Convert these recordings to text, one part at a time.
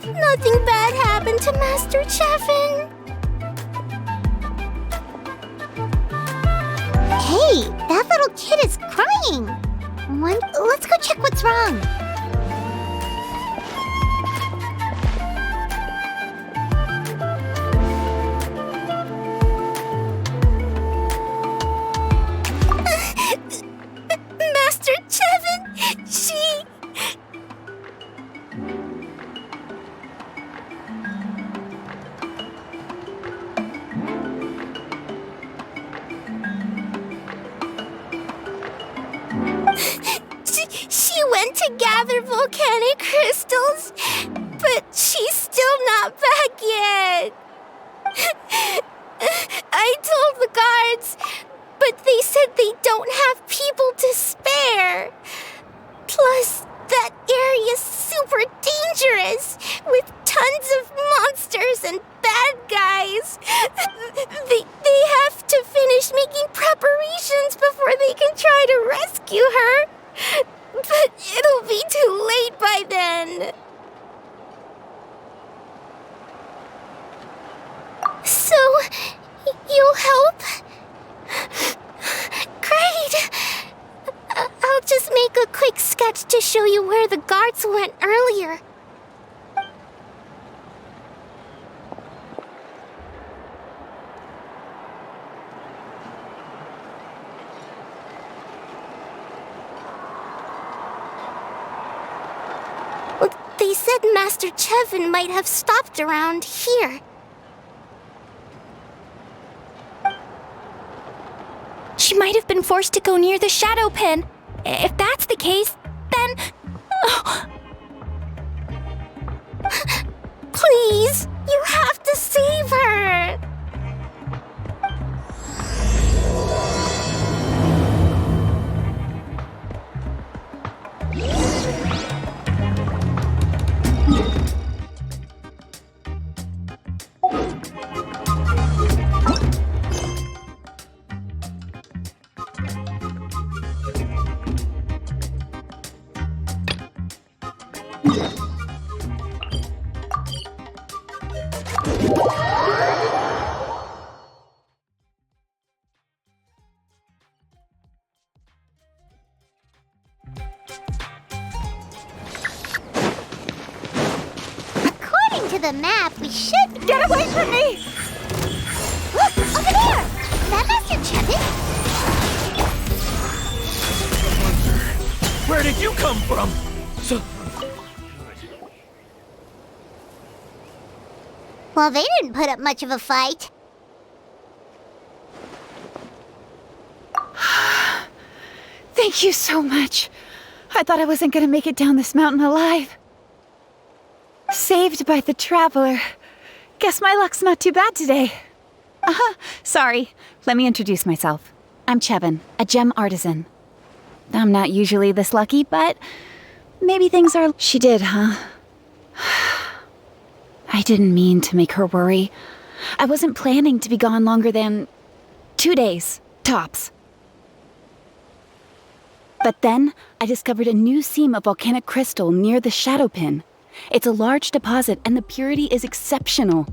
nothing bad happened to Master Chevin. Hey, that little kid is crying. Let's go check what's wrong. Master Chevin, she... She went to gather volcanic crystals, but she's still not back yet. I told the guards, but they said they don't have people to spare. Plus, that area's super dangerous, with tons of monsters and bad guys. They have to finish making preparations before they can try to rescue her. But it'll be too late by then. So, you'll help? Great! I'll just make a quick sketch to show you where the guards went earlier. They said Master Chevin might have stopped around here. She might have been forced to go near the shadow pin. If that's the case, then... Please, you have to save her! According to the map, we should... Get away from me! Look, over there! Is that Master Chevin? Where did you come from? Well, they didn't put up much of a fight. Thank you so much. I thought I wasn't gonna make it down this mountain alive. Saved by the Traveler. Guess my luck's not too bad today. Sorry. Let me introduce myself. I'm Chevin, a gem artisan. I'm not usually this lucky, but maybe things are... She did, huh? I didn't mean to make her worry. I wasn't planning to be gone longer than 2 days, tops. But then, I discovered a new seam of volcanic crystal near the shadow pin. It's a large deposit, and the purity is exceptional.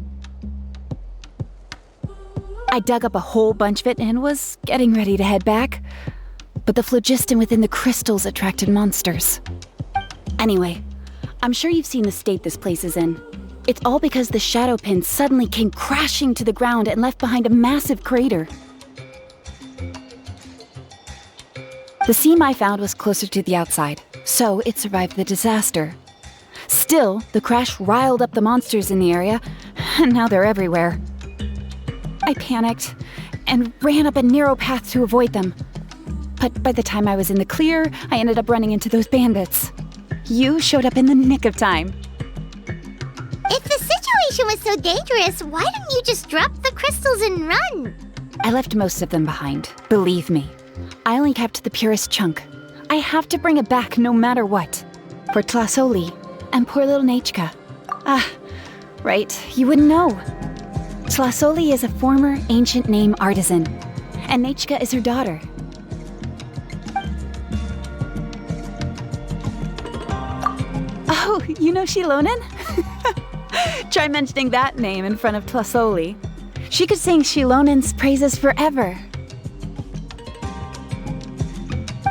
I dug up a whole bunch of it and was getting ready to head back. But the phlogiston within the crystals attracted monsters. Anyway, I'm sure you've seen the state this place is in. It's all because the shadow pin suddenly came crashing to the ground and left behind a massive crater. The seam I found was closer to the outside, so it survived the disaster. Still, the crash riled up the monsters in the area, and now they're everywhere. I panicked and ran up a narrow path to avoid them. But by the time I was in the clear, I ended up running into those bandits. You showed up in the nick of time. If the situation was so dangerous, why didn't you just drop the crystals and run? I left most of them behind, believe me. I only kept the purest chunk. I have to bring it back no matter what. For Tlasoli and poor little Nechka. Right, you wouldn't know. Tlasoli is a former ancient name artisan, and Nechka is her daughter. Oh, you know Shilonen? Try mentioning that name in front of Tlasoli. She could sing Shilonen's praises forever.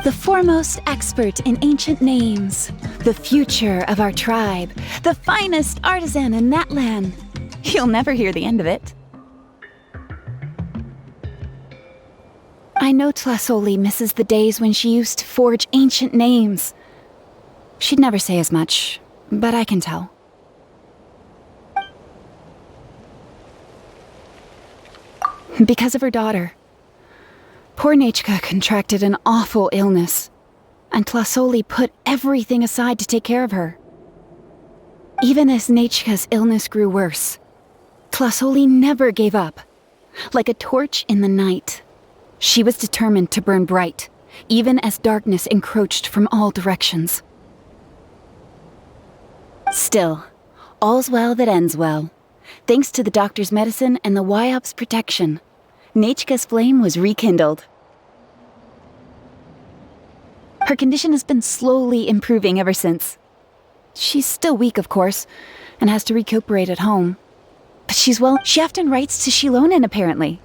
The foremost expert in ancient names, the future of our tribe, the finest artisan in that land. You'll never hear the end of it. I know Tlasoli misses the days when she used to forge ancient names. She'd never say as much, but I can tell. Because of her daughter. Poor Nechka contracted an awful illness, and Tlasoli put everything aside to take care of her. Even as Nechka's illness grew worse, Tlasoli never gave up. Like a torch in the night, she was determined to burn bright, even as darkness encroached from all directions. Still, all's well that ends well. Thanks to the doctor's medicine and the Wyop's protection, Nechka's flame was rekindled. Her condition has been slowly improving ever since. She's still weak, of course, and has to recuperate at home. But she's well. She often writes to Shilonen, apparently.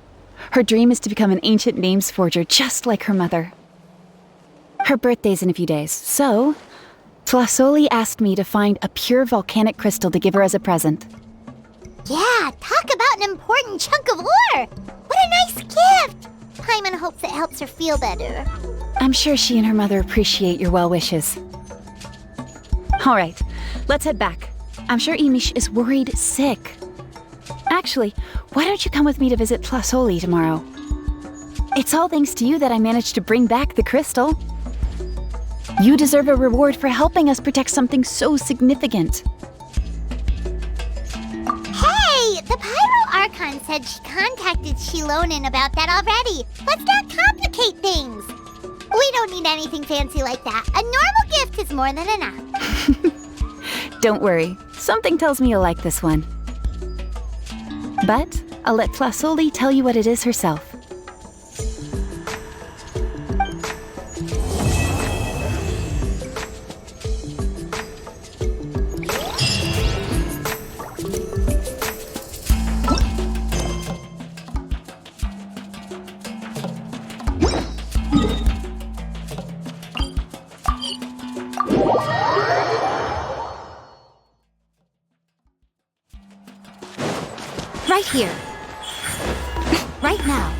Her dream is to become an ancient names forger just like her mother. Her birthday's in a few days, so Tlasoli asked me to find a pure volcanic crystal to give her as a present. Yeah, talk about an important chunk of ore! What a nice gift! Paimon hopes it helps her feel better. I'm sure she and her mother appreciate your well wishes. All right, let's head back. I'm sure Imish is worried sick. Actually, why don't you come with me to visit Tlasoli tomorrow? It's all thanks to you that I managed to bring back the crystal. You deserve a reward for helping us protect something so significant. Hey, the Pyro Archon said she contacted Shilonen about that already. Let's not complicate things. We don't need anything fancy like that. A normal gift is more than enough. Don't worry, something tells me you'll like this one. But I'll let Tlasoli tell you what it is herself. Right here. Right now.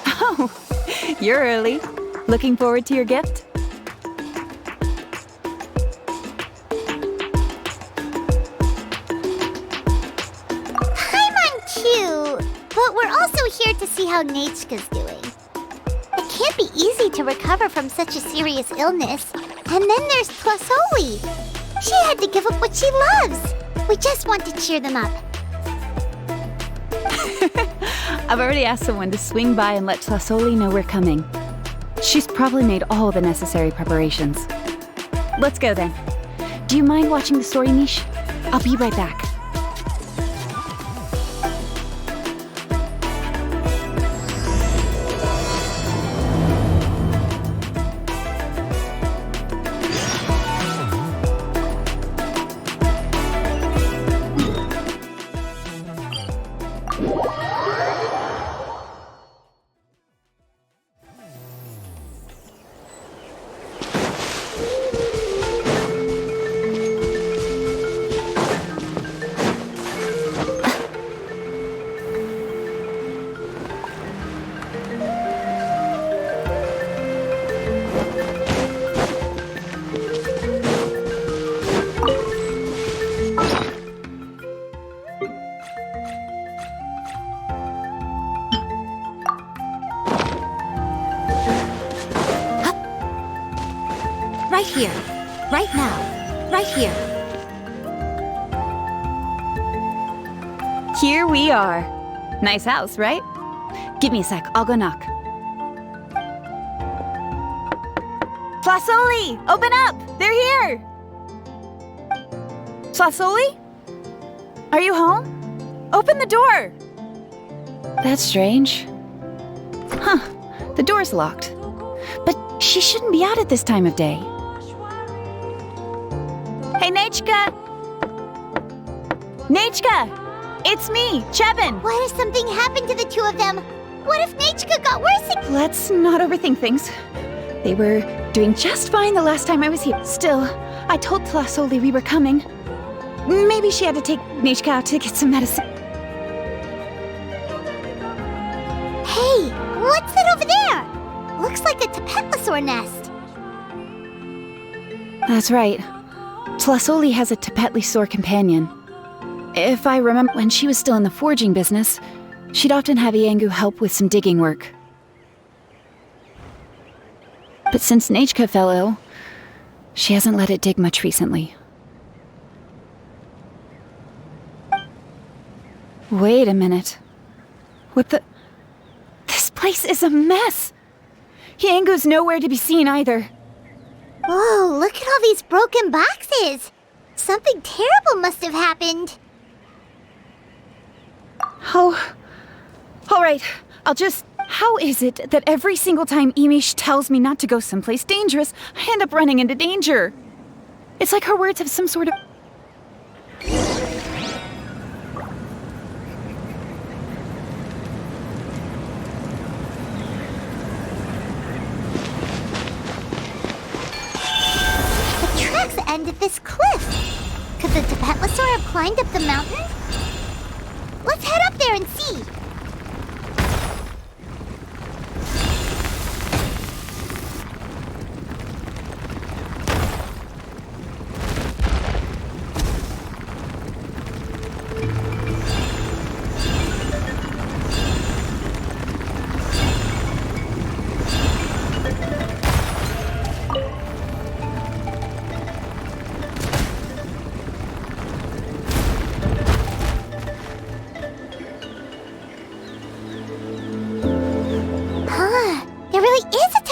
Oh, you're early. Looking forward to your gift? Paimon too, but we're also here to see how Nechka's doing. It can't be easy to recover from such a serious illness. And then there's Tlasoli. She had to give up what she loves. We just want to cheer them up. I've already asked someone to swing by and let Tlasoli know we're coming. She's probably made all the necessary preparations. Let's go then. Do you mind watching the story, Mish? I'll be right back. Right here. Right now. Right here. Here we are. Nice house, right? Give me a sec, I'll go knock. Tlasoli, open up! They're here! Tlasoli? Are you home? Open the door! That's strange. Huh. The door's locked. But she shouldn't be out at this time of day. Hey, Nanatzcayan! Nanatzcayan! It's me, Chevin! What if something happened to the two of them? What if Nanatzcayan got worse? Let's not overthink things. They were doing just fine the last time I was here. Still, I told Tlasoli we were coming. Maybe she had to take Nanatzcayan out to get some medicine. Hey, what's that over there? Looks like a Tapetlasaur nest. That's right. Tlasoli has a Tapetlasaur companion. If I remember, when she was still in the forging business, she'd often have Iangu help with some digging work. But since Nanatzcayan fell ill, she hasn't let it dig much recently. Wait a minute. What the... This place is a mess! Iangu's nowhere to be seen either. Whoa, look at all these broken boxes! Something terrible must have happened. Oh... Alright, I'll just... How is it that every single time Imish tells me not to go someplace dangerous, I end up running into danger? It's like her words have some sort of... The tracks end at this cliff. Could the Tapetlasaur have climbed up the mountain? Let's head up there and see.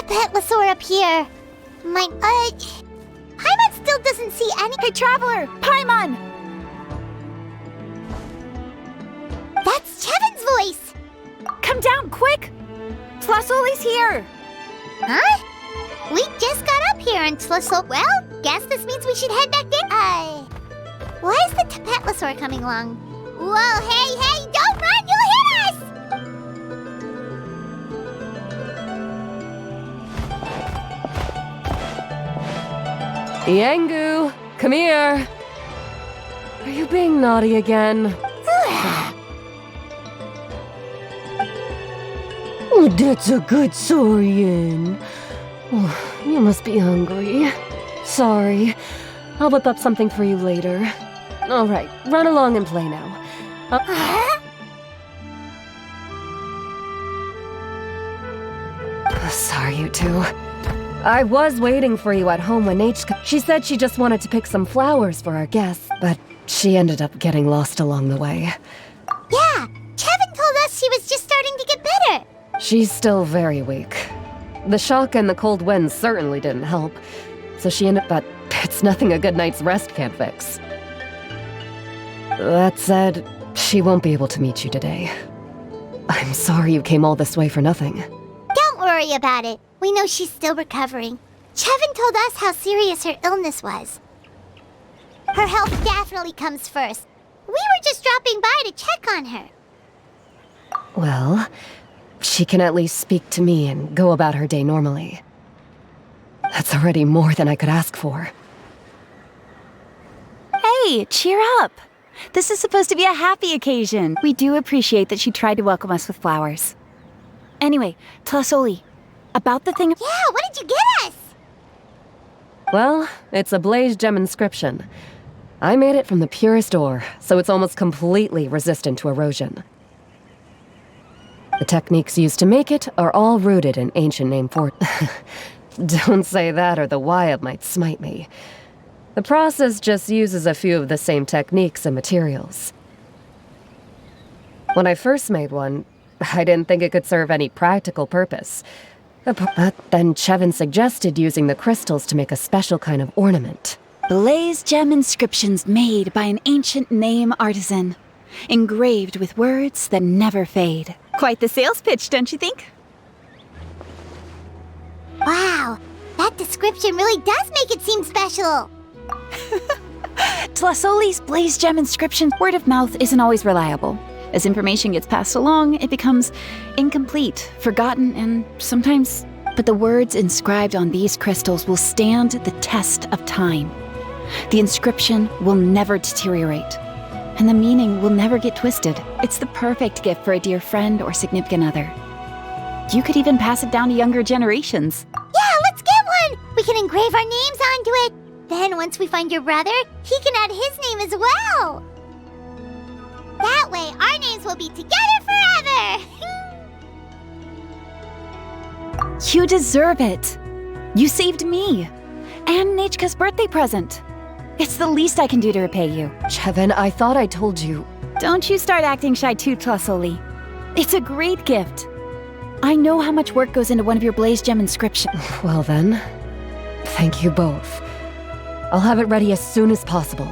Tapetlasaur up here. Paimon still doesn't see any... Hey, Traveler! Paimon! That's Chevin's voice! Come down, quick! Tlasoli's here! Huh? We just got up here and Tlasol... Well, guess this means we should head back there. Why is the Tapetlasaur coming along? Whoa, hey, don't run! You'll hit us! Iangu, come here. Are you being naughty again? Oh, that's a good saurian. Oh, you must be hungry. Sorry. I'll whip up something for you later. All right, run along and play now. Sorry, you two. I was waiting for you at home when Nanatzcayan... She said she just wanted to pick some flowers for our guests, but she ended up getting lost along the way. Yeah, Chevin told us she was just starting to get better. She's still very weak. The shock and the cold winds certainly didn't help, so she ended up... But it's nothing a good night's rest can't fix. That said, she won't be able to meet you today. I'm sorry you came all this way for nothing. Don't worry about it. We know she's still recovering. Chevin told us how serious her illness was. Her health definitely comes first. We were just dropping by to check on her. Well, she can at least speak to me and go about her day normally. That's already more than I could ask for. Hey, cheer up! This is supposed to be a happy occasion. We do appreciate that she tried to welcome us with flowers. Anyway, Tlasoli, about the thing... Yeah, what did you get us? Well, it's a blaze gem inscription. I made it from the purest ore, so it's almost completely resistant to erosion. The techniques used to make it are all rooted in ancient name fort. Don't say that or the Wyab might smite me. The process just uses a few of the same techniques and materials. When I first made one, I didn't think it could serve any practical purpose. But then Chevin suggested using the crystals to make a special kind of ornament. Blaze gem inscriptions made by an ancient name artisan, engraved with words that never fade. Quite the sales pitch, don't you think? inscription really does make it seem special. Tlasoli's Blaze Gem inscription word of mouth isn't always reliable. As information gets passed along, it becomes incomplete, forgotten, and sometimes... But the words inscribed on these crystals will stand the test of time. The inscription will never deteriorate, and the meaning will never get twisted. It's the perfect gift for a dear friend or significant other. You could even pass it down to younger generations. Yeah, let's get one! We can engrave our names onto it. Then once we find your brother, he can add his name as well. That way, our names will be together forever! You deserve it. You saved me. And Nechka's birthday present. It's the least I can do to repay you. Chevin, I thought I told you. Don't you start acting shy too, Tlasoli. It's a great gift. I know how much work goes into one of your Blaze Gem inscriptions. Well then, thank you both. I'll have it ready as soon as possible.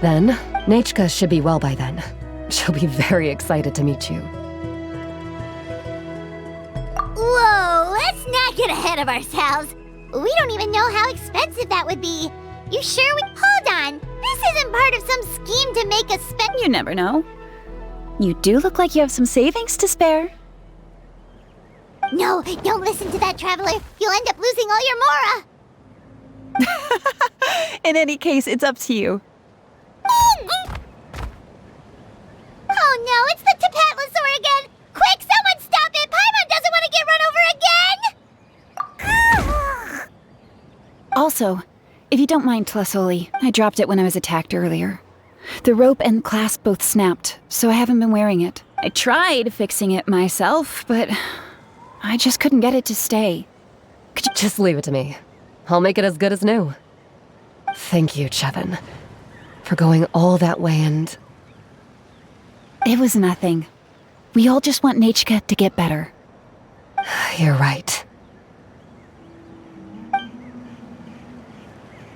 Then, Nechka should be well by then. She'll be very excited to meet you. Whoa, let's not get ahead of ourselves. We don't even know how expensive that would be. You sure we... Hold on. This isn't part of some scheme to make us spend... You never know. You do look like you have some savings to spare. No, don't listen to that, Traveler. You'll end up losing all your Mora. In any case, it's up to you. Oh no, it's the Tapatlosaur again! Quick, someone stop it! Paimon doesn't want to get run over again! Also, if you don't mind, Tlasoli, I dropped it when I was attacked earlier. The rope and clasp both snapped, so I haven't been wearing it. I tried fixing it myself, but I just couldn't get it to stay. Could you just leave it to me? I'll make it as good as new. Thank you, Chevin, for going all that way and... It was nothing. We all just want Nechka to get better. You're right.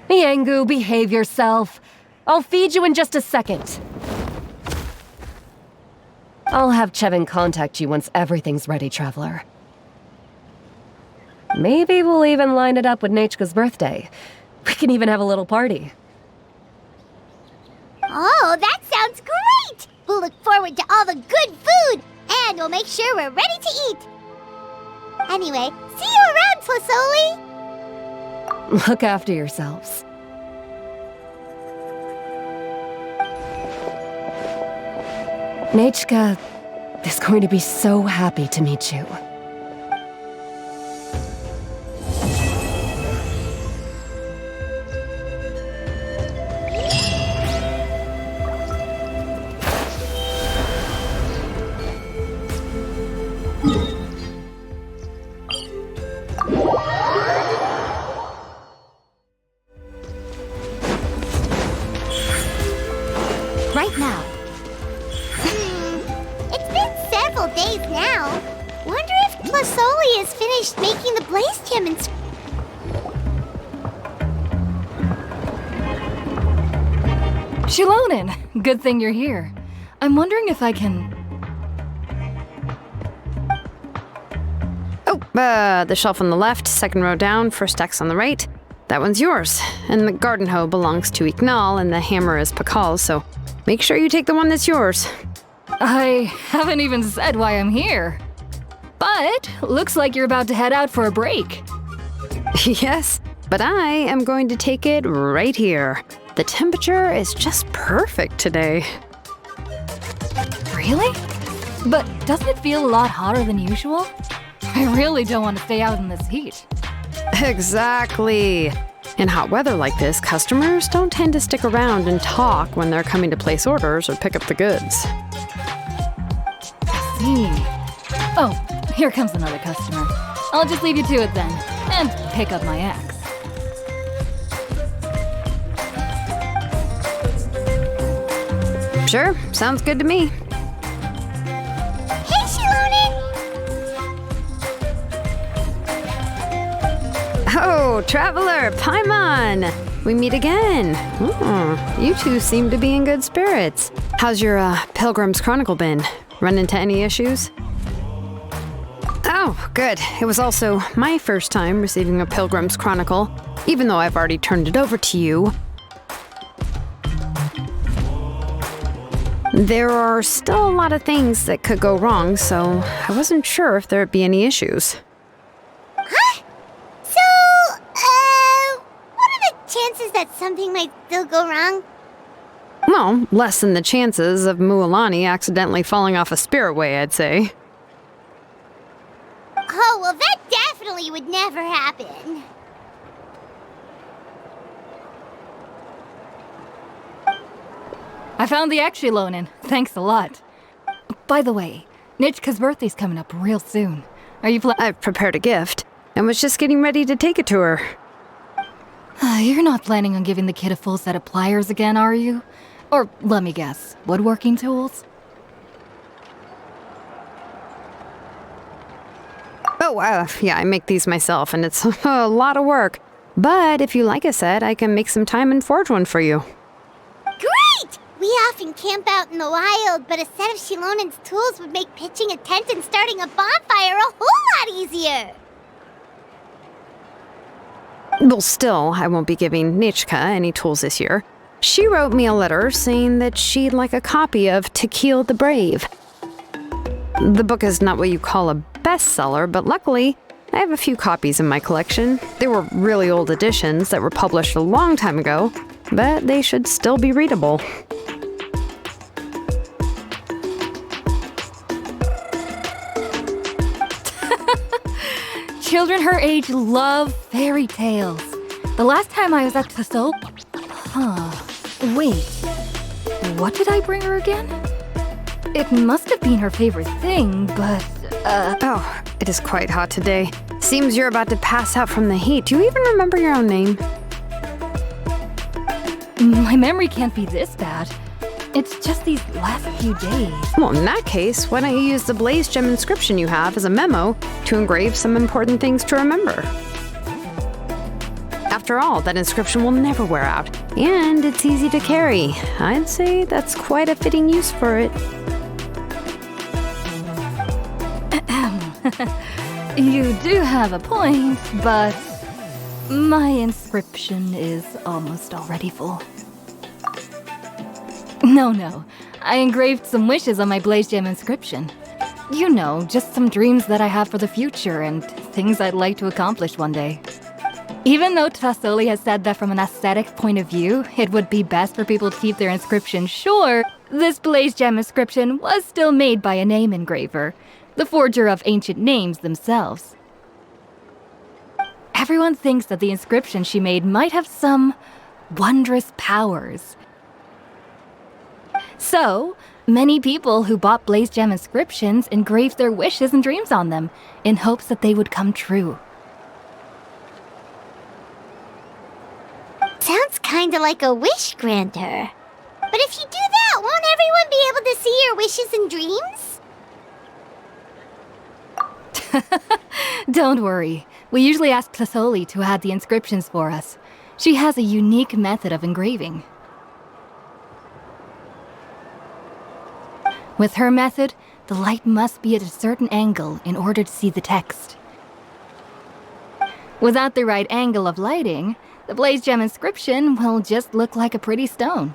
Miangu, behave yourself. I'll feed you in just a second. I'll have Chevin contact you once everything's ready, Traveler. Maybe we'll even line it up with Nechka's birthday. We can even have a little party. Oh, that sounds great! We'll look forward to all the good food, and we'll make sure we're ready to eat. Anyway, see you around, Tlasoli! Look after yourselves. Nechka is going to be so happy to meet you. Right now. It's been several days now. Wonder if Tlasoli has finished making the Blaze Gem and... Shilonin, good thing you're here. I'm wondering if I can... Oh, the shelf on the left, second row down, first X on the right. That one's yours. And the garden hoe belongs to Ignal, and the hammer is Pakal's, so make sure you take the one that's yours. I haven't even said why I'm here. But looks like you're about to head out for a break. Yes, but I am going to take it right here. The temperature is just perfect today. Really? But doesn't it feel a lot hotter than usual? I really don't want to stay out in this heat. Exactly. In hot weather like this, customers don't tend to stick around and talk when they're coming to place orders or pick up the goods. Oh, here comes another customer. I'll just leave you to it then, and pick up my axe. Sure, sounds good to me. Hey, Shilonin! Oh, Traveler, Paimon! We meet again. You two seem to be in good spirits. How's your Pilgrim's Chronicle been? Run into any issues? Oh, good. It was also my first time receiving a Pilgrim's Chronicle, even though I've already turned it over to you. There are still a lot of things that could go wrong, so I wasn't sure if there'd be any issues. Huh? So, what are the chances that something might still go wrong? Well, less than the chances of Mualani accidentally falling off a spiritway, I'd say. Oh, well, that definitely would never happen. I found the Exi-Lonin. Thanks a lot. By the way, Nitchka's birthday's coming up real soon. Are you I've prepared a gift and was just getting ready to take it to her. You're not planning on giving the kid a full set of pliers again, are you? Or, let me guess, woodworking tools? Oh, yeah, I make these myself, and it's a lot of work. But if you like a set, I can make some time and forge one for you. Great! We often camp out in the wild, but a set of Shilonin's tools would make pitching a tent and starting a bonfire a whole lot easier. Well, still, I won't be giving Nitchka any tools this year. She wrote me a letter saying that she'd like a copy of To Kill the Brave. The book is not what you call a bestseller, but luckily, I have a few copies in my collection. They were really old editions that were published a long time ago, but they should still be readable. Children her age love fairy tales. The last time I was at the soap... Wait. What did I bring her again? It must have been her favorite thing, but... Oh, it is quite hot today. Seems you're about to pass out from the heat. Do you even remember your own name? My memory can't be this bad. It's just these last few days. Well, in that case, why don't you use the Blaze Gem inscription you have as a memo to engrave some important things to remember? After all, that inscription will never wear out, and it's easy to carry. I'd say that's quite a fitting use for it. You do have a point, but my inscription is almost already full. No. I engraved some wishes on my Blaze Gem inscription. You know, just some dreams that I have for the future and things I'd like to accomplish one day. Even though Tasoli has said that from an aesthetic point of view, it would be best for people to keep their inscription short, this Blaze Gem inscription was still made by a name engraver, the forger of ancient names themselves. Everyone thinks that the inscription she made might have some wondrous powers. So, many people who bought Blaze Gem inscriptions engraved their wishes and dreams on them, in hopes that they would come true. Sounds kinda like a wish granter. But if you do that, won't everyone be able to see your wishes and dreams? Don't worry. We usually ask Tasoli to add the inscriptions for us. She has a unique method of engraving. With her method, the light must be at a certain angle in order to see the text. Without the right angle of lighting, the Blaze Gem inscription will just look like a pretty stone.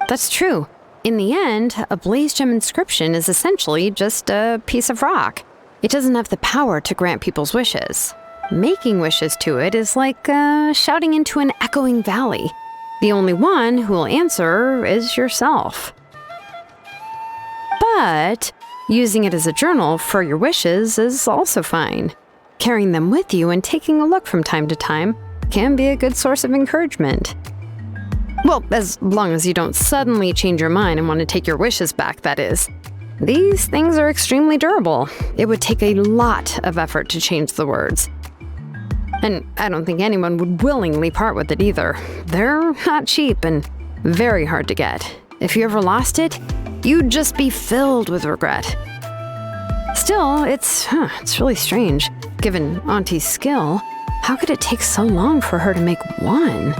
That's true. In the end, a Blaze Gem inscription is essentially just a piece of rock. It doesn't have the power to grant people's wishes. Making wishes to it is like shouting into an echoing valley. The only one who will answer is yourself. But using it as a journal for your wishes is also fine. Carrying them with you and taking a look from time to time can be a good source of encouragement. Well, as long as you don't suddenly change your mind and want to take your wishes back, that is. These things are extremely durable. It would take a lot of effort to change the words. And I don't think anyone would willingly part with it either. They're not cheap and very hard to get. If you ever lost it, you'd just be filled with regret. Still, it's really strange. Given Auntie's skill, how could it take so long for her to make one?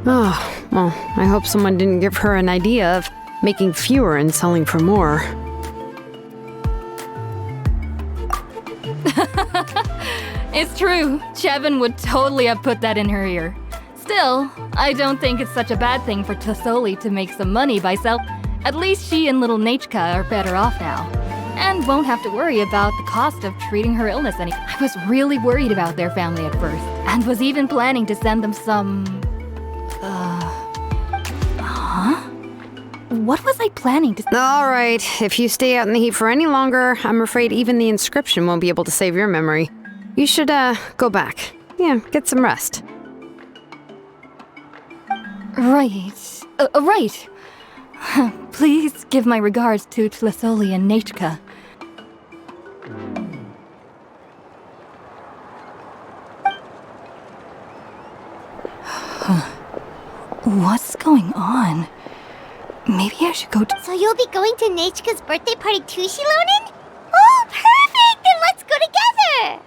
Oh, well, I hope someone didn't give her an idea of making fewer and selling for more. It's true. Chevin would totally have put that in her ear. Still, I don't think it's such a bad thing for Tasoli to make some money by At least she and little Nechka are better off now. And won't have to worry about the cost of treating her illness any. I was really worried about their family at first, and was even planning to send them some... What was I planning to... All right, if you stay out in the heat for any longer, I'm afraid even the inscription won't be able to save your memory. You should, go back. Yeah, get some rest. Right. Right. Please give my regards to Tlisoli and Nechka. What's going on? Maybe I should go to... So you'll be going to Nechka's birthday party too, Shilonen? Oh, perfect! Then let's go together!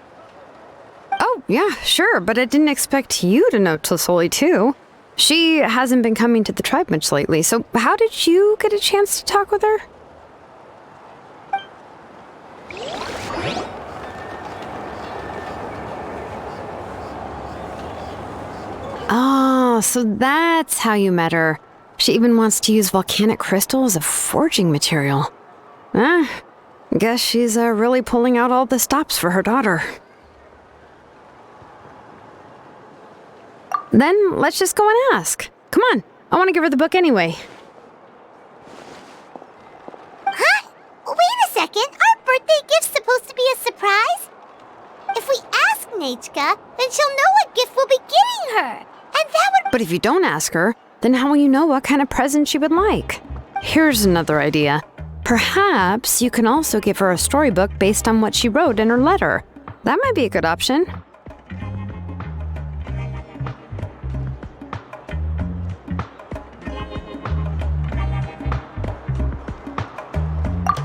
Oh, yeah, sure, but I didn't expect you to know Tlisoli too. She hasn't been coming to the tribe much lately, so how did you get a chance to talk with her? Oh, so that's how you met her. She even wants to use volcanic crystal as a forging material. Guess she's really pulling out all the stops for her daughter. Then let's just go and ask. Come on, I want to give her the book anyway. Huh? Wait a second, our birthday gift's supposed to be a surprise? If we ask Nechka, then she'll know what gift we'll be getting her. And that would... But if you don't ask her, then how will you know what kind of present she would like? Here's another idea. Perhaps you can also give her a storybook based on what she wrote in her letter. That might be a good option.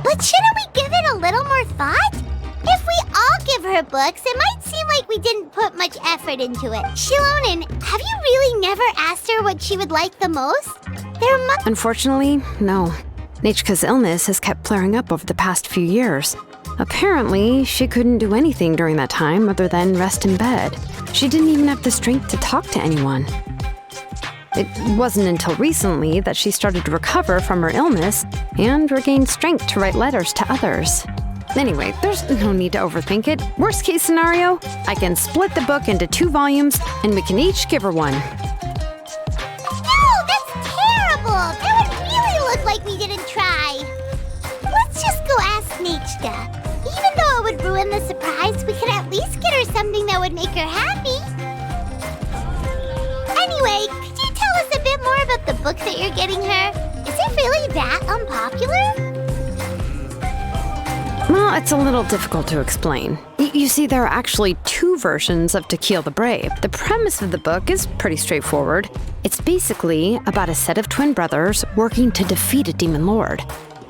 But shouldn't we give it a little more thought? If we all give her books, it might seem like we didn't put much effort into it. Shilonen, have you really never asked her what she would like the most? Unfortunately, no. Nechka's illness has kept flaring up over the past few years. Apparently, she couldn't do anything during that time other than rest in bed. She didn't even have the strength to talk to anyone. It wasn't until recently that she started to recover from her illness and regained strength to write letters to others. Anyway, there's no need to overthink it. Worst case scenario, I can split the book into 2 volumes and we can each give her one. No, that's terrible! That would really look like we didn't try. Let's just go ask Nechka. Even though it would ruin the surprise, we could at least get her something that would make her happy. Anyway, could you tell us a bit more about the book that you're getting her? Is it really that unpopular? Well, it's a little difficult to explain. You see, there are actually 2 versions of To Kill the Brave. The premise of the book is pretty straightforward. It's basically about a set of twin brothers working to defeat a demon lord.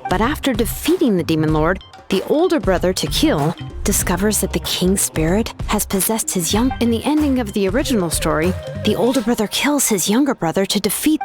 But after defeating the demon lord, the older brother, To Kill, discovers that the king's spirit has possessed his young... In the ending of the original story, the older brother kills his younger brother to defeat...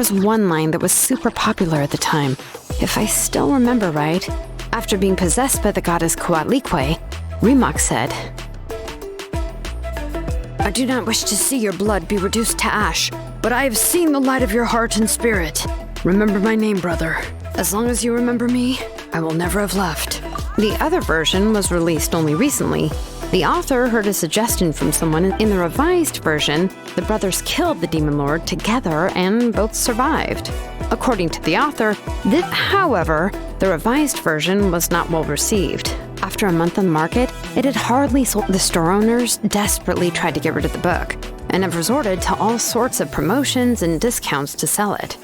was one line that was super popular at the time. If I still remember right, after being possessed by the goddess Coatlicue, Rimac said, "I do not wish to see your blood be reduced to ash, but I have seen the light of your heart and spirit. Remember my name, brother. As long as you remember me, I will never have left." The other version was released only recently. The author heard a suggestion from someone. In the revised version, the brothers killed the demon lord together and both survived. According to the author, however, the revised version was not well received. After a month on the market, it had hardly sold. The store owners desperately tried to get rid of the book and have resorted to all sorts of promotions and discounts to sell it.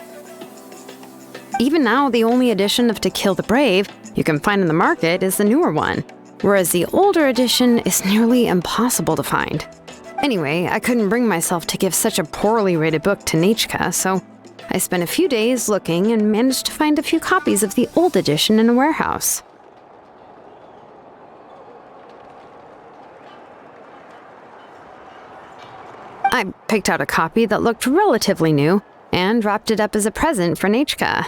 Even now, the only edition of To Kill the Brave you can find in the market is the newer one, whereas the older edition is nearly impossible to find. Anyway, I couldn't bring myself to give such a poorly rated book to Nechka, so I spent a few days looking and managed to find a few copies of the old edition in a warehouse. I picked out a copy that looked relatively new and wrapped it up as a present for Nechka.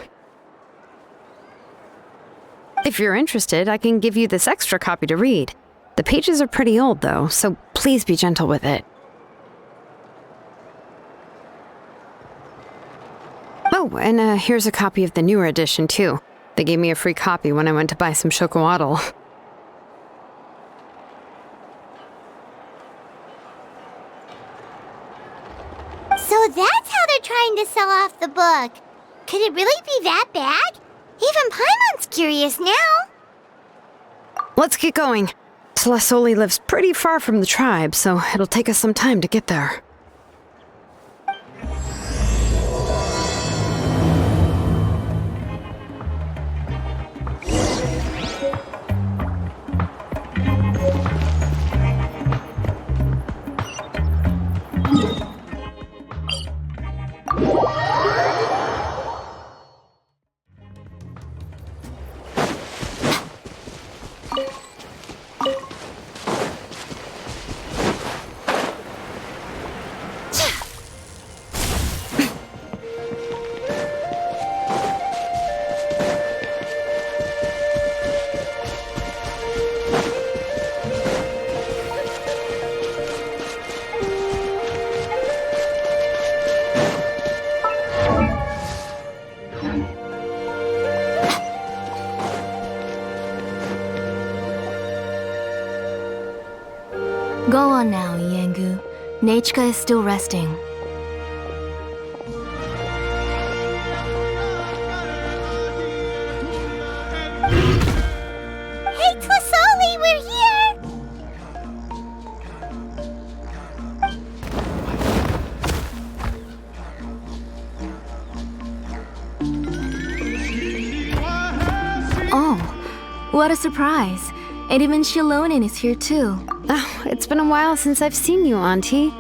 If you're interested, I can give you this extra copy to read. The pages are pretty old, though, so please be gentle with it. Oh, and here's a copy of the newer edition, too. They gave me a free copy when I went to buy some chocolatl. So that's how they're trying to sell off the book. Could it really be that bad? Even Paimon's curious now. Let's get going. Tlasoli lives pretty far from the tribe, so it'll take us some time to get there. Go on now, Iengu. Nechka is still resting. Hey, Tlasoli, we're here! Oh, what a surprise. And even Shilonin is here too. Oh, it's been a while since I've seen you, Auntie.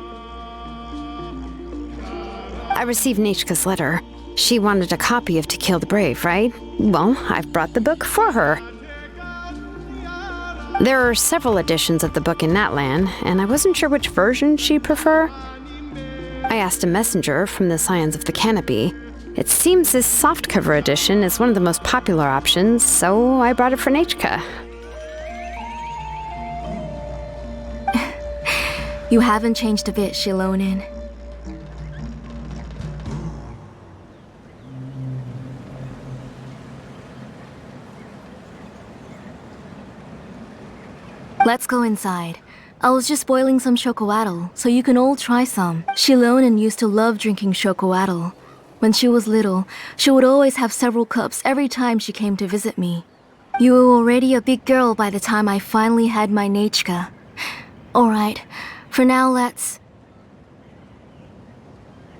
I received Nechka's letter. She wanted a copy of To Kill the Brave, right? Well, I've brought the book for her. There are several editions of the book in Natlan, and I wasn't sure which version she'd prefer. I asked a messenger from the Scions of the Canopy. It seems this softcover edition is one of the most popular options, so I brought it for Nechka. You haven't changed a bit, Shilonin. Let's go inside. I was just boiling some chocolatl, so you can all try some. Shilonin used to love drinking chocolatl. When she was little, she would always have several cups every time she came to visit me. You were already a big girl by the time I finally had my Nechka. Alright, for now let's...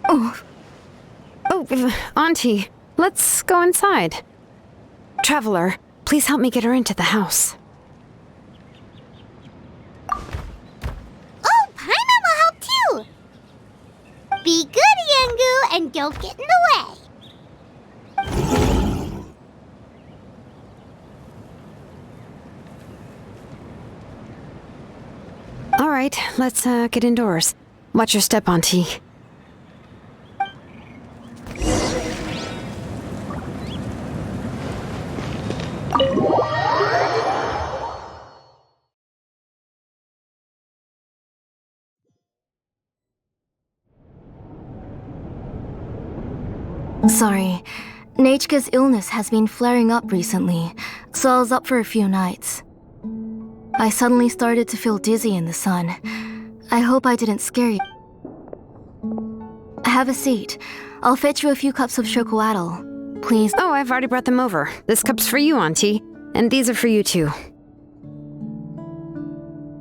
Oh, Auntie, let's go inside. Traveler, please help me get her into the house. Oh, Paimon will help too! Be good, Iengu, and don't get in the way! All right, let's get indoors. Watch your step, Auntie. Sorry. Nechka's illness has been flaring up recently, so I was up for a few nights. I suddenly started to feel dizzy in the sun. I hope I didn't scare you. Have a seat. I'll fetch you a few cups of chocolatl. Please. Oh, I've already brought them over. This cup's for you, Auntie. And these are for you, too.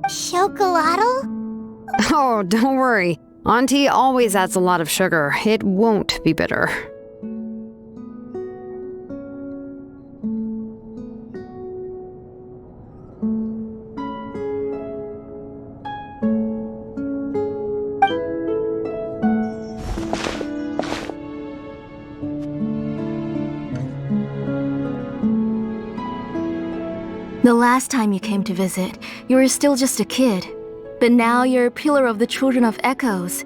Chocolatl? Oh, don't worry. Auntie always adds a lot of sugar. It won't be bitter. The last time you came to visit, you were still just a kid. But now you're a pillar of the Children of Echoes.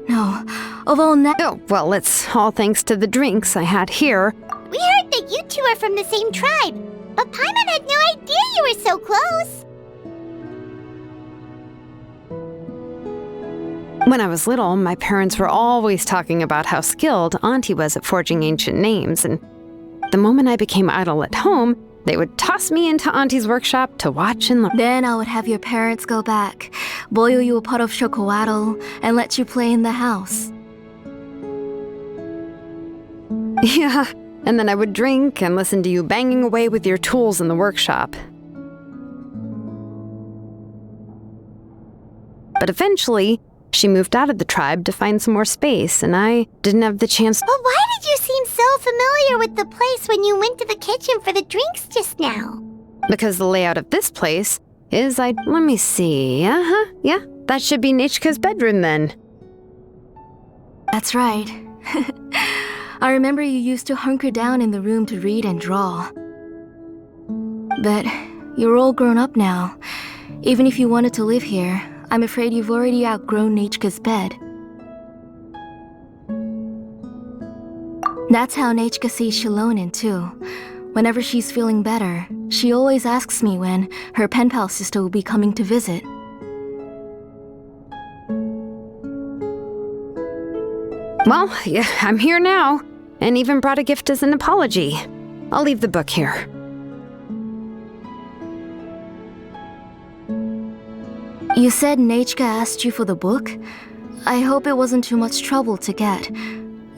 No, of all Oh, well, it's all thanks to the drinks I had here. We heard that you two are from the same tribe, but Paimon had no idea you were so close. When I was little, my parents were always talking about how skilled Auntie was at forging ancient names, and the moment I became idle at home, they would toss me into Auntie's workshop to watch and learn. Then I would have your parents go back, boil you a pot of chocolatl, and let you play in the house. Yeah, and then I would drink and listen to you banging away with your tools in the workshop. But eventually, she moved out of the tribe to find some more space, and I didn't have the chance. But why did you seem so familiar with the place when you went to the kitchen for the drinks just now? Because the layout of this place is, let me see, yeah, that should be Nechka's bedroom then. That's right. I remember you used to hunker down in the room to read and draw. But you're all grown up now. Even if you wanted to live here, I'm afraid you've already outgrown Nechka's bed. That's how Nechka sees Shilonen too. Whenever she's feeling better, she always asks me when her pen pal sister will be coming to visit. Well, yeah, I'm here now, and even brought a gift as an apology. I'll leave the book here. You said Nechka asked you for the book? I hope it wasn't too much trouble to get.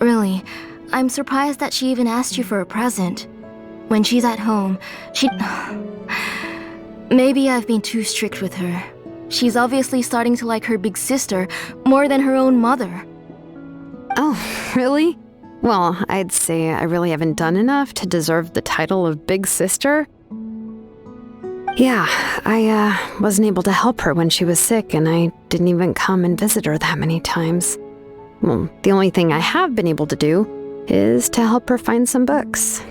Really, I'm surprised that she even asked you for a present. When she's at home, Maybe I've been too strict with her. She's obviously starting to like her big sister more than her own mother. Oh, really? Well, I'd say I really haven't done enough to deserve the title of Big Sister. Yeah, I wasn't able to help her when she was sick, and I didn't even come and visit her that many times. Well, the only thing I have been able to do is to help her find some books.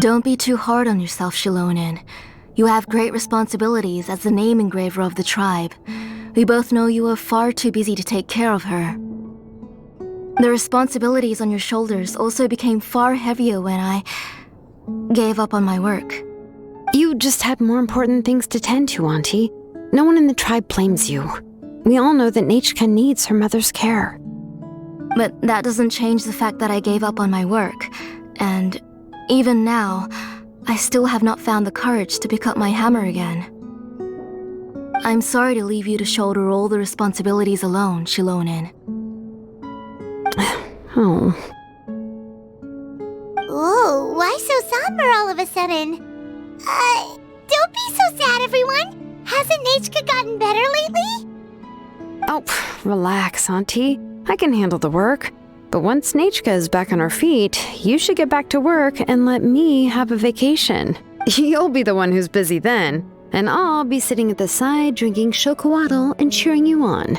Don't be too hard on yourself, Shilonen. You have great responsibilities as the name engraver of the tribe. We both know you are far too busy to take care of her. The responsibilities on your shoulders also became far heavier when I gave up on my work. You just had more important things to tend to, Auntie. No one in the tribe blames you. We all know that Nechka needs her mother's care. But that doesn't change the fact that I gave up on my work, and even now, I still have not found the courage to pick up my hammer again. I'm sorry to leave you to shoulder all the responsibilities alone, Shilonen. Oh. Ooh, why so somber all of a sudden? Don't be so sad, everyone. Hasn't Nechka gotten better lately? Oh, relax, Auntie. I can handle the work. But once Nechka is back on her feet, you should get back to work and let me have a vacation. You'll be the one who's busy then, and I'll be sitting at the side drinking chocolatl and cheering you on.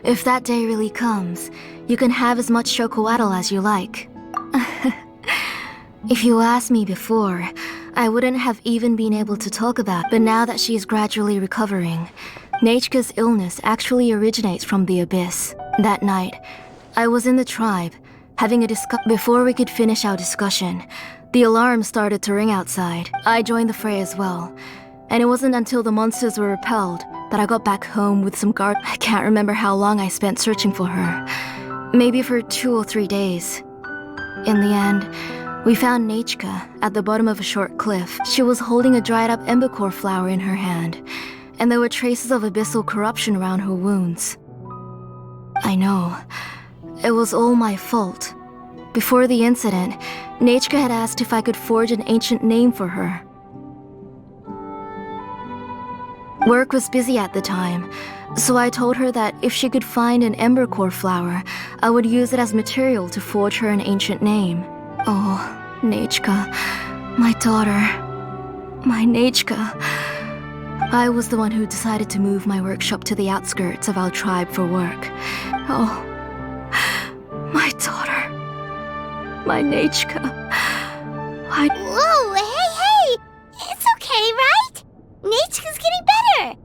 If that day really comes, you can have as much chocolatl as you like. If you asked me before, I wouldn't have even been able to talk about it. But now that she's gradually recovering, Nechka's illness actually originates from the abyss. That night, I was in the tribe, having a Before we could finish our discussion, the alarm started to ring outside. I joined the fray as well. And it wasn't until the monsters were repelled that I got back home with some guard. I can't remember how long I spent searching for her. Maybe for 2 or 3 days. In the end, we found Nechka at the bottom of a short cliff. She was holding a dried up embercore flower in her hand, and there were traces of abyssal corruption around her wounds. I know. It was all my fault. Before the incident, Nechka had asked if I could forge an ancient name for her. Work was busy at the time, so I told her that if she could find an embercore flower, I would use it as material to forge her an ancient name. Oh, Nechka, my daughter, my Nechka. I was the one who decided to move my workshop to the outskirts of our tribe for work. Oh, my daughter, my Nechka. Whoa, hey! It's okay, right? Nechka's getting better!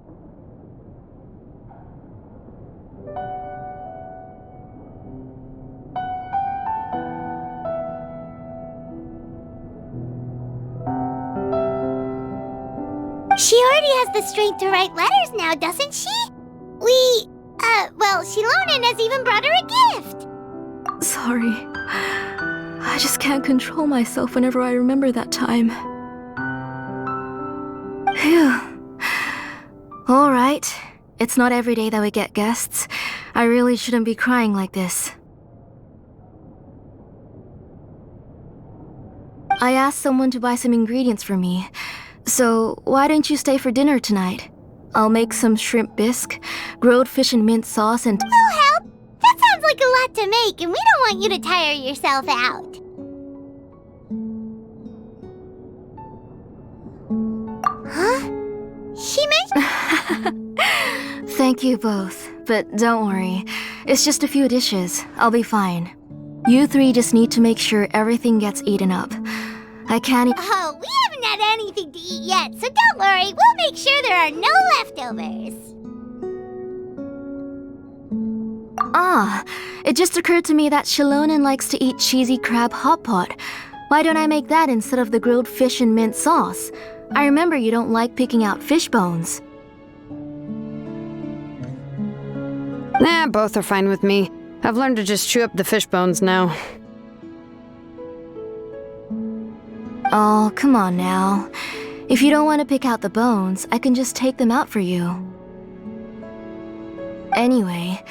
She already has the strength to write letters now, doesn't she? Shilonen has even brought her a gift! Sorry. I just can't control myself whenever I remember that time. Phew. Alright. It's not every day that we get guests. I really shouldn't be crying like this. I asked someone to buy some ingredients for me. So, why don't you stay for dinner tonight? I'll make some shrimp bisque, grilled fish and mint sauce, and... We'll help! That sounds like a lot to make, and we don't want you to tire yourself out. Huh? She mentioned... Thank you both, but don't worry. It's just a few dishes. I'll be fine. You three just need to make sure everything gets eaten up. I can't eat... Oh, we haven't had anything to eat yet, so don't worry. We'll make sure there are no leftovers. Ah, it just occurred to me that Shilonen likes to eat cheesy crab hot pot. Why don't I make that instead of the grilled fish and mint sauce? I remember you don't like picking out fish bones. Nah, both are fine with me. I've learned to just chew up the fish bones now. Oh, come on now. If you don't want to pick out the bones, I can just take them out for you. Anyway,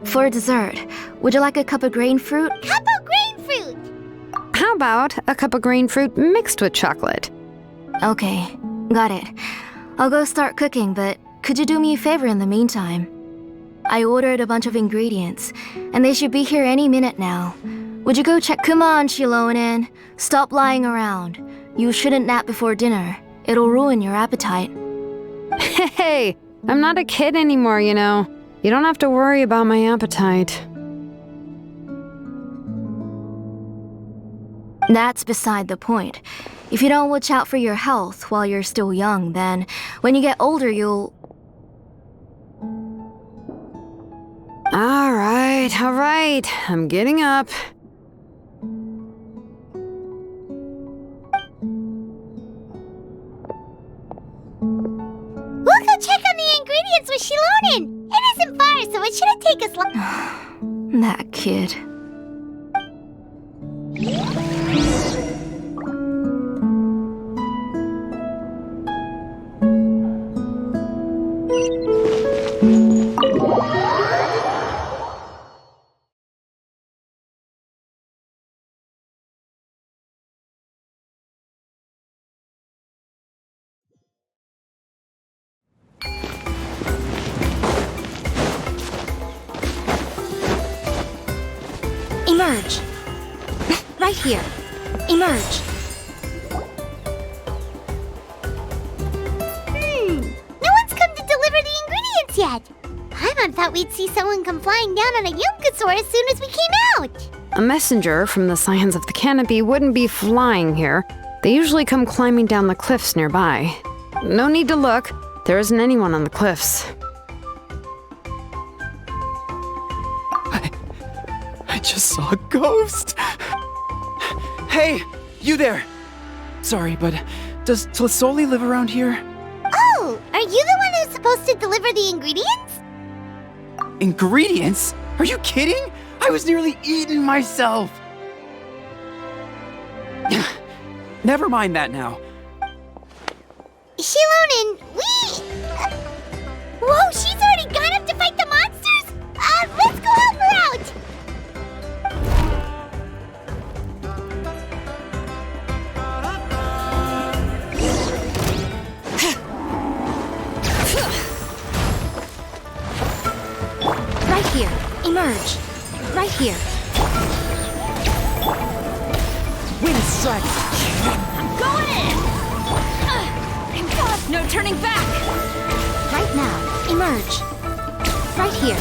for dessert, would you like a cup of grain fruit? Cup of grain fruit! How about a cup of green fruit mixed with chocolate? Okay, got it. I'll go start cooking, but could you do me a favor in the meantime? I ordered a bunch of ingredients, and they should be here any minute now. Would you go check? Come on, Shilonen. Stop lying around. You shouldn't nap before dinner. It'll ruin your appetite. Hey, I'm not a kid anymore, you know. You don't have to worry about my appetite. That's beside the point. If you don't watch out for your health while you're still young, then when you get older, you'll... All right. I'm getting up. We'll go check on the ingredients with Shilonen. It isn't far, so it shouldn't take us long. That kid. Emerge. Right here. Emerge. No one's come to deliver the ingredients yet. Paimon thought we'd see someone come flying down on a Yunkasaur as soon as we came out. A messenger from the Scions of the Canopy wouldn't be flying here. They usually come climbing down the cliffs nearby. No need to look. There isn't anyone on the cliffs. just saw a ghost. Hey, you there. Sorry, but does Tlasoli live around here? Oh, are you the one who's supposed to deliver the ingredients? Ingredients? Are you kidding? I was nearly eating myself. Never mind that now. Shilonen, Whoa, she's already gone up to fight the monsters? Let's go help her out! Right here. Emerge. Right here. Wind strike. I'm going in! No turning back! Right now. Emerge. Right here.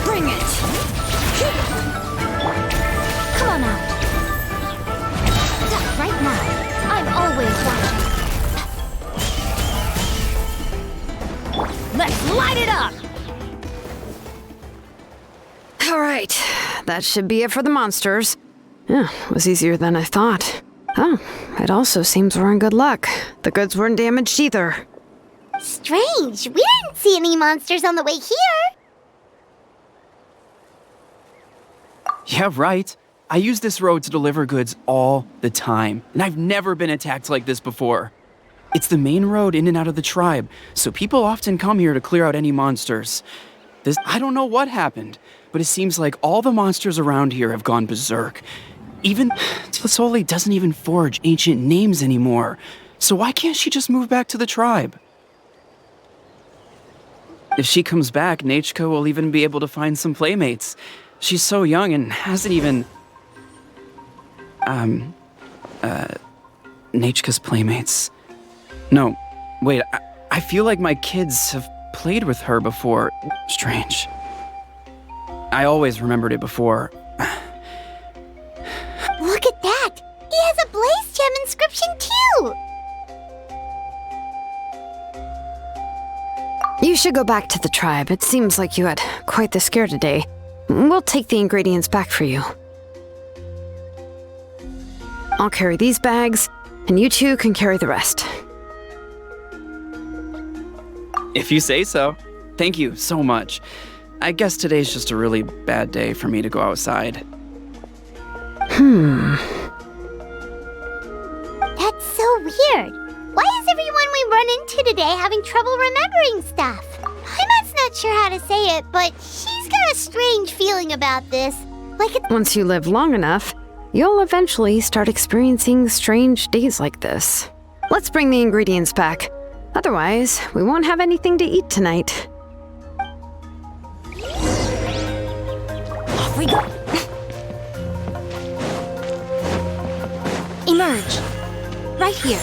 Bring it! Come on out. Right now. I'm always watching. Let's light it up! All right, that should be it for the monsters. Yeah, it was easier than I thought. Oh, it also seems we're in good luck. The goods weren't damaged either. Strange, we didn't see any monsters on the way here. Yeah, right. I use this road to deliver goods all the time, and I've never been attacked like this before. It's the main road in and out of the tribe, so people often come here to clear out any monsters. I don't know what happened, but it seems like all the monsters around here have gone berserk. Even Tlasoli doesn't even forge ancient names anymore, so why can't she just move back to the tribe? If she comes back, Nachka will even be able to find some playmates. She's so young and hasn't even... Nachka's playmates. No, wait, I feel like my kids have played with her before. Strange. I always remembered it before. Look at that! He has a blaze gem inscription too! You should go back to the tribe. It seems like you had quite the scare today. We'll take the ingredients back for you. I'll carry these bags, and you two can carry the rest. If you say so. Thank you so much. I guess today's just a really bad day for me to go outside. That's so weird. Why is everyone we run into today having trouble remembering stuff? Heimat's not sure how to say it, but she's got a strange feeling about this. Like it's... Once you live long enough, you'll eventually start experiencing strange days like this. Let's bring the ingredients back. Otherwise, we won't have anything to eat tonight. Off we go. Emerge. Right here.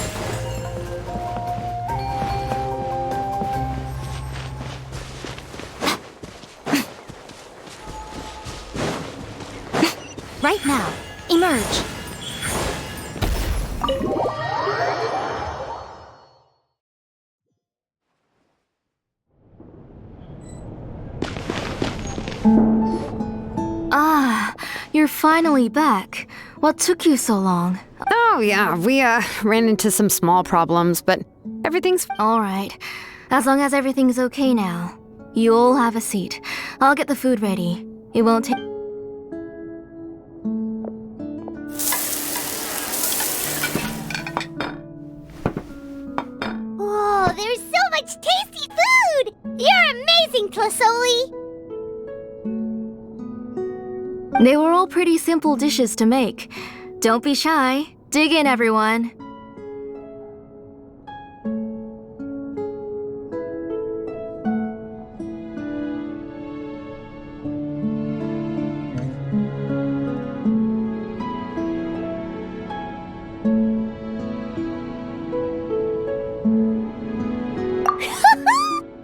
Right now. Emerge. Ah, you're finally back. What took you so long? Oh yeah, we ran into some small problems, but everything's... All right. As long as everything's okay now. You all have a seat. I'll get the food ready. It won't take... Whoa, there's so much tasty food! You're amazing, Tlasoli! They were all pretty simple dishes to make. Don't be shy. Dig in, everyone.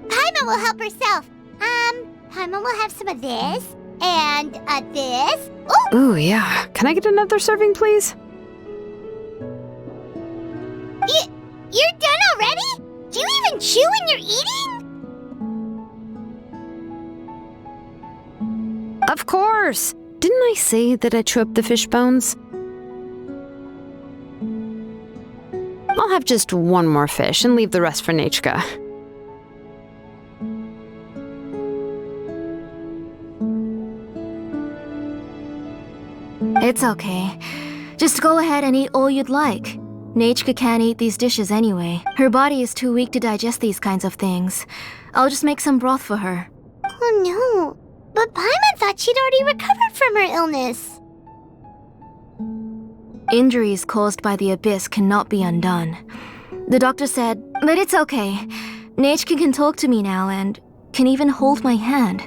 Paimon will help herself. Paimon will have some of this, and this. Ooh! Ooh, yeah. Can I get another serving, please? You're done already? Do you even chew when you're eating? Of course! Didn't I say that I chew up the fish bones? I'll have just one more fish and leave the rest for Nechka. It's okay. Just go ahead and eat all you'd like. Nechka can't eat these dishes anyway. Her body is too weak to digest these kinds of things. I'll just make some broth for her. Oh no. But Paimon thought she'd already recovered from her illness. Injuries caused by the abyss cannot be undone. The doctor said, but it's okay. Nechka can talk to me now and can even hold my hand.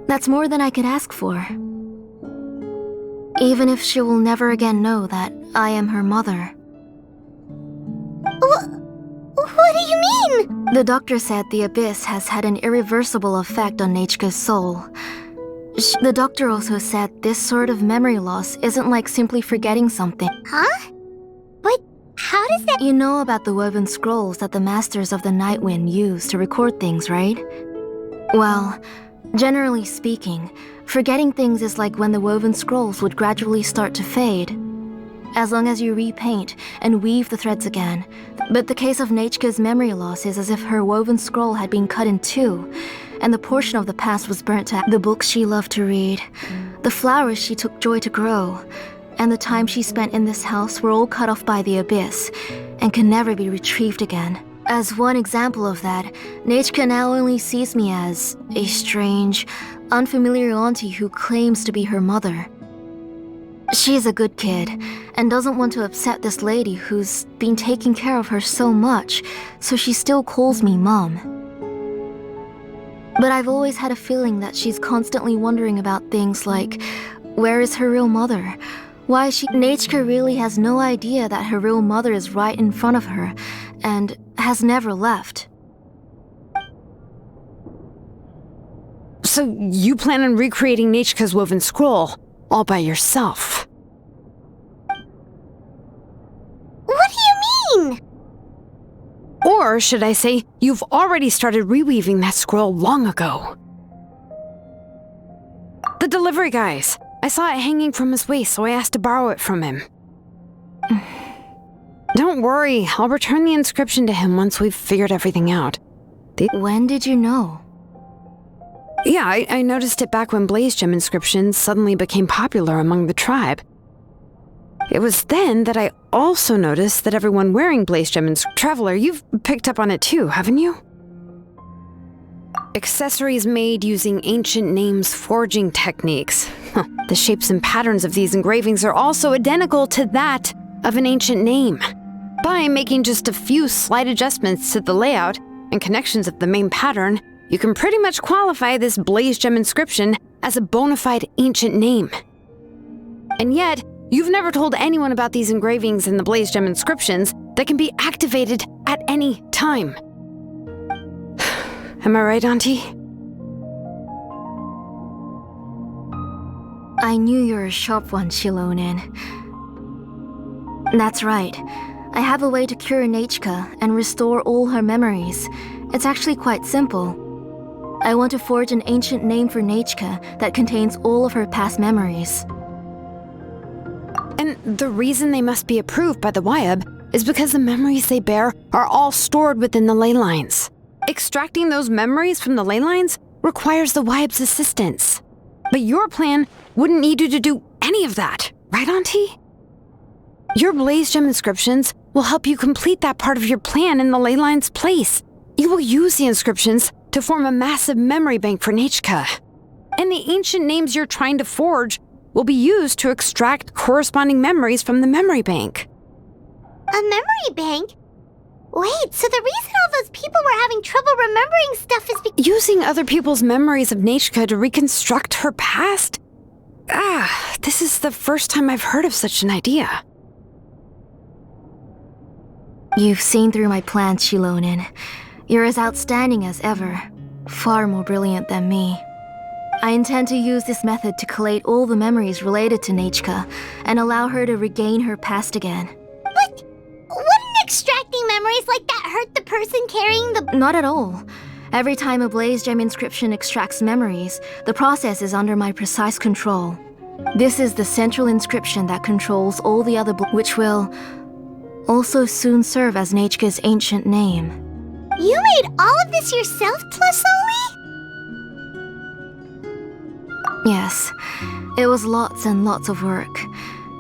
That's more than I could ask for. Even if she will never again know that I am her mother. What do you mean? The doctor said the abyss has had an irreversible effect on Nechka's soul. The doctor also said this sort of memory loss isn't like simply forgetting something. Huh? But how does that— You know about the woven scrolls that the Masters of the Night Wind use to record things, right? Well, generally speaking, forgetting things is like when the woven scrolls would gradually start to fade. As long as you repaint and weave the threads again. But the case of Nechka's memory loss is as if her woven scroll had been cut in two, and the portion of the past was burnt to the books she loved to read, the flowers she took joy to grow, and the time she spent in this house were all cut off by the abyss, and can never be retrieved again. As one example of that, Nechka now only sees me as a strange, unfamiliar auntie who claims to be her mother. She's a good kid, and doesn't want to upset this lady who's been taking care of her so much, so she still calls me Mom. But I've always had a feeling that she's constantly wondering about things like, where is her real mother? Why she— Nechka really has no idea that her real mother is right in front of her, and has never left. So you plan on recreating Nechka's woven scroll all by yourself? What do you mean? Or should I say, you've already started reweaving that scroll long ago. The delivery guys. I saw it hanging from his waist, so I asked to borrow it from him. Don't worry, I'll return the inscription to him once we've figured everything out. When did you know? Yeah, I noticed it back when blaze gem inscriptions suddenly became popular among the tribe. It was then that I also noticed that everyone wearing blaze gem Traveler, you've picked up on it too, haven't you? Accessories made using ancient names forging techniques. The shapes and patterns of these engravings are also identical to that of an ancient name. By making just a few slight adjustments to the layout and connections of the main pattern, you can pretty much qualify this blaze gem inscription as a bona fide ancient name. And yet, you've never told anyone about these engravings and the blaze gem inscriptions that can be activated at any time. Am I right, Auntie? I knew you were a sharp one, Shilonin. That's right. I have a way to cure Nechka and restore all her memories. It's actually quite simple. I want to forge an ancient name for Nechka that contains all of her past memories. And the reason they must be approved by the Wyab is because the memories they bear are all stored within the ley lines. Extracting those memories from the ley lines requires the Wyab's assistance. But your plan wouldn't need you to do any of that, right, Auntie? Your blaze gem inscriptions will help you complete that part of your plan in the ley line's place. You will use the inscriptions to form a massive memory bank for Nechka. And the ancient names you're trying to forge will be used to extract corresponding memories from the memory bank. A memory bank? Wait, so the reason all those people were having trouble remembering stuff is because— Using other people's memories of Nechka to reconstruct her past? This is the first time I've heard of such an idea. You've seen through my plans, Shilonin. You're as outstanding as ever. Far more brilliant than me. I intend to use this method to collate all the memories related to Nechka and allow her to regain her past again. But wouldn't extracting memories like that hurt the person carrying the— Not at all. Every time a blaze gem inscription extracts memories, the process is under my precise control. This is the central inscription that controls all the other which will also soon serve as Nechka's ancient name. You made all of this yourself, Tlasoli? Yes, it was lots and lots of work.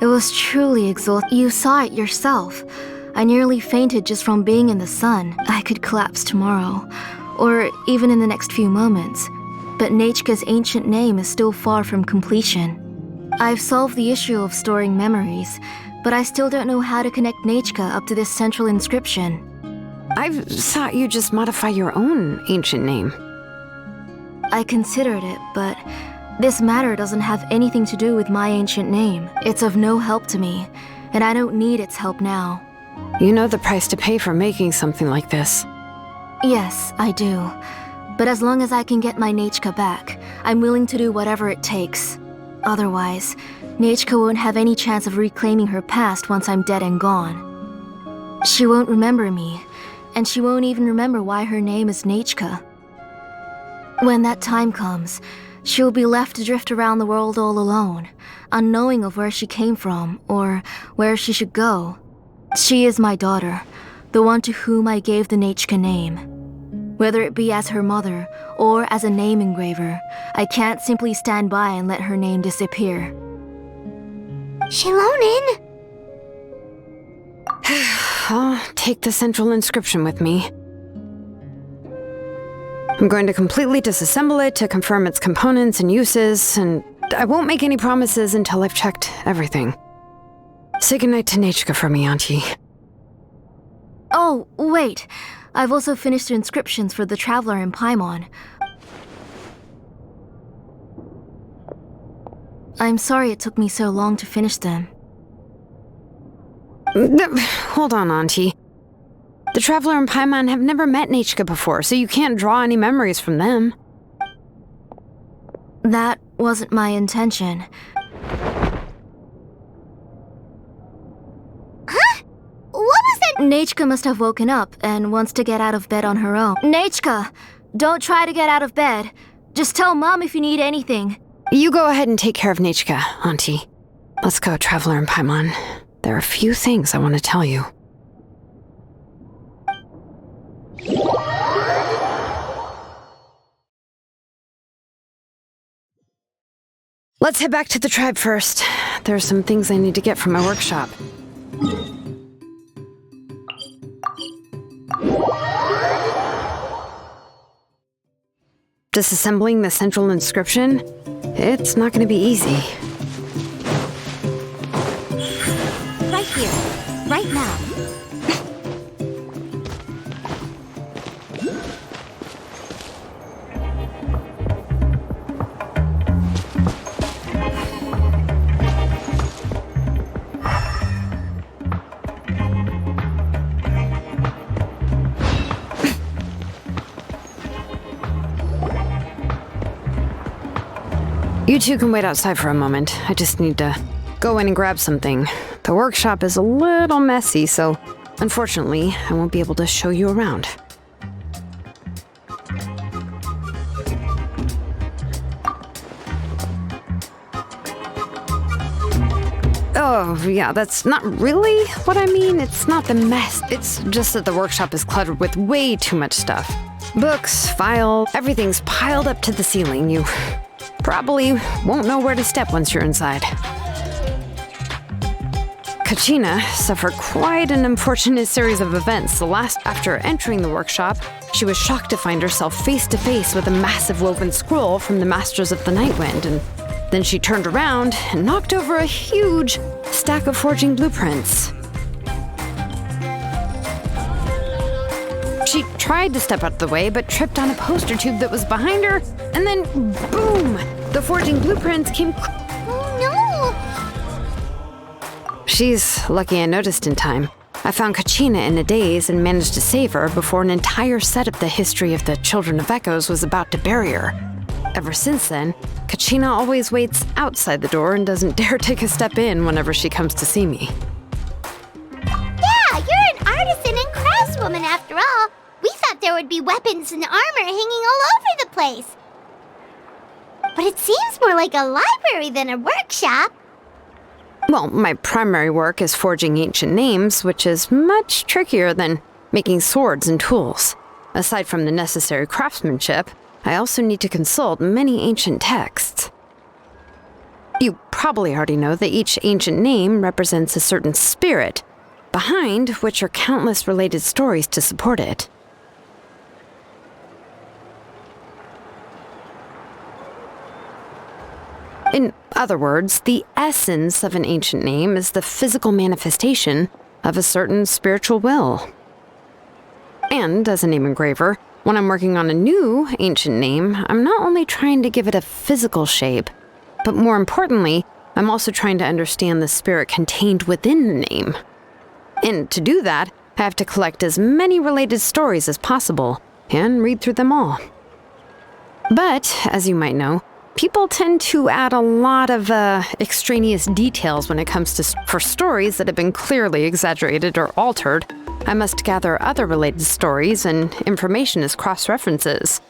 It was truly exhausting. You saw it yourself. I nearly fainted just from being in the sun. I could collapse tomorrow, or even in the next few moments. But Nechka's ancient name is still far from completion. I've solved the issue of storing memories, but I still don't know how to connect Nechka up to this central inscription. I thought you just modify your own ancient name. I considered it, but this matter doesn't have anything to do with my ancient name. It's of no help to me, and I don't need its help now. You know the price to pay for making something like this. Yes, I do. But as long as I can get my Nechka back, I'm willing to do whatever it takes. Otherwise, Nechka won't have any chance of reclaiming her past once I'm dead and gone. She won't remember me, and she won't even remember why her name is Nechka. When that time comes, she'll be left to drift around the world all alone, unknowing of where she came from or where she should go. She is my daughter, the one to whom I gave the Nechka name. Whether it be as her mother or as a name engraver, I can't simply stand by and let her name disappear. Shilonin! I'll take the central inscription with me. I'm going to completely disassemble it to confirm its components and uses, and I won't make any promises until I've checked everything. Say goodnight to Nechka for me, Auntie. Oh, wait. I've also finished the inscriptions for the Traveler in Paimon. I'm sorry it took me so long to finish them. Hold on, Auntie. The Traveler and Paimon have never met Nechka before, so you can't draw any memories from them. That wasn't my intention. Huh? What was that? Nechka must have woken up and wants to get out of bed on her own. Nechka, don't try to get out of bed. Just tell Mom if you need anything. You go ahead and take care of Nechka, Auntie. Let's go, Traveler and Paimon. There are a few things I want to tell you. Let's head back to the tribe first. There are some things I need to get from my workshop. Disassembling the central inscription? It's not going to be easy. Right here. Right now. You two can wait outside for a moment. I just need to go in and grab something. The workshop is a little messy, so unfortunately, I won't be able to show you around. Oh, yeah, that's not really what I mean. It's not the mess. It's just that the workshop is cluttered with way too much stuff. Books, files, everything's piled up to the ceiling. You probably won't know where to step once you're inside. Kachina suffered quite an unfortunate series of events. After entering the workshop, she was shocked to find herself face to face with a massive woven scroll from the Masters of the Nightwind, and then she turned around and knocked over a huge stack of forging blueprints. She tried to step out of the way, but tripped on a poster tube that was behind her, and then boom! The forging blueprints came. Oh no! She's lucky I noticed in time. I found Kachina in a daze and managed to save her before an entire set of the history of the Children of Echoes was about to bury her. Ever since then, Kachina always waits outside the door and doesn't dare take a step in whenever she comes to see me. Yeah, you're an artisan and craftswoman after all. We thought there would be weapons and armor hanging all over the place. But it seems more like a library than a workshop. Well, my primary work is forging ancient names, which is much trickier than making swords and tools. Aside from the necessary craftsmanship, I also need to consult many ancient texts. You probably already know that each ancient name represents a certain spirit, behind which are countless related stories to support it. In other words, the essence of an ancient name is the physical manifestation of a certain spiritual will. And as a name engraver, when I'm working on a new ancient name, I'm not only trying to give it a physical shape, but more importantly, I'm also trying to understand the spirit contained within the name. And to do that, I have to collect as many related stories as possible and read through them all. But, as you might know, people tend to add a lot of extraneous details when it comes to for stories that have been clearly exaggerated or altered. I must gather other related stories and information as cross-references.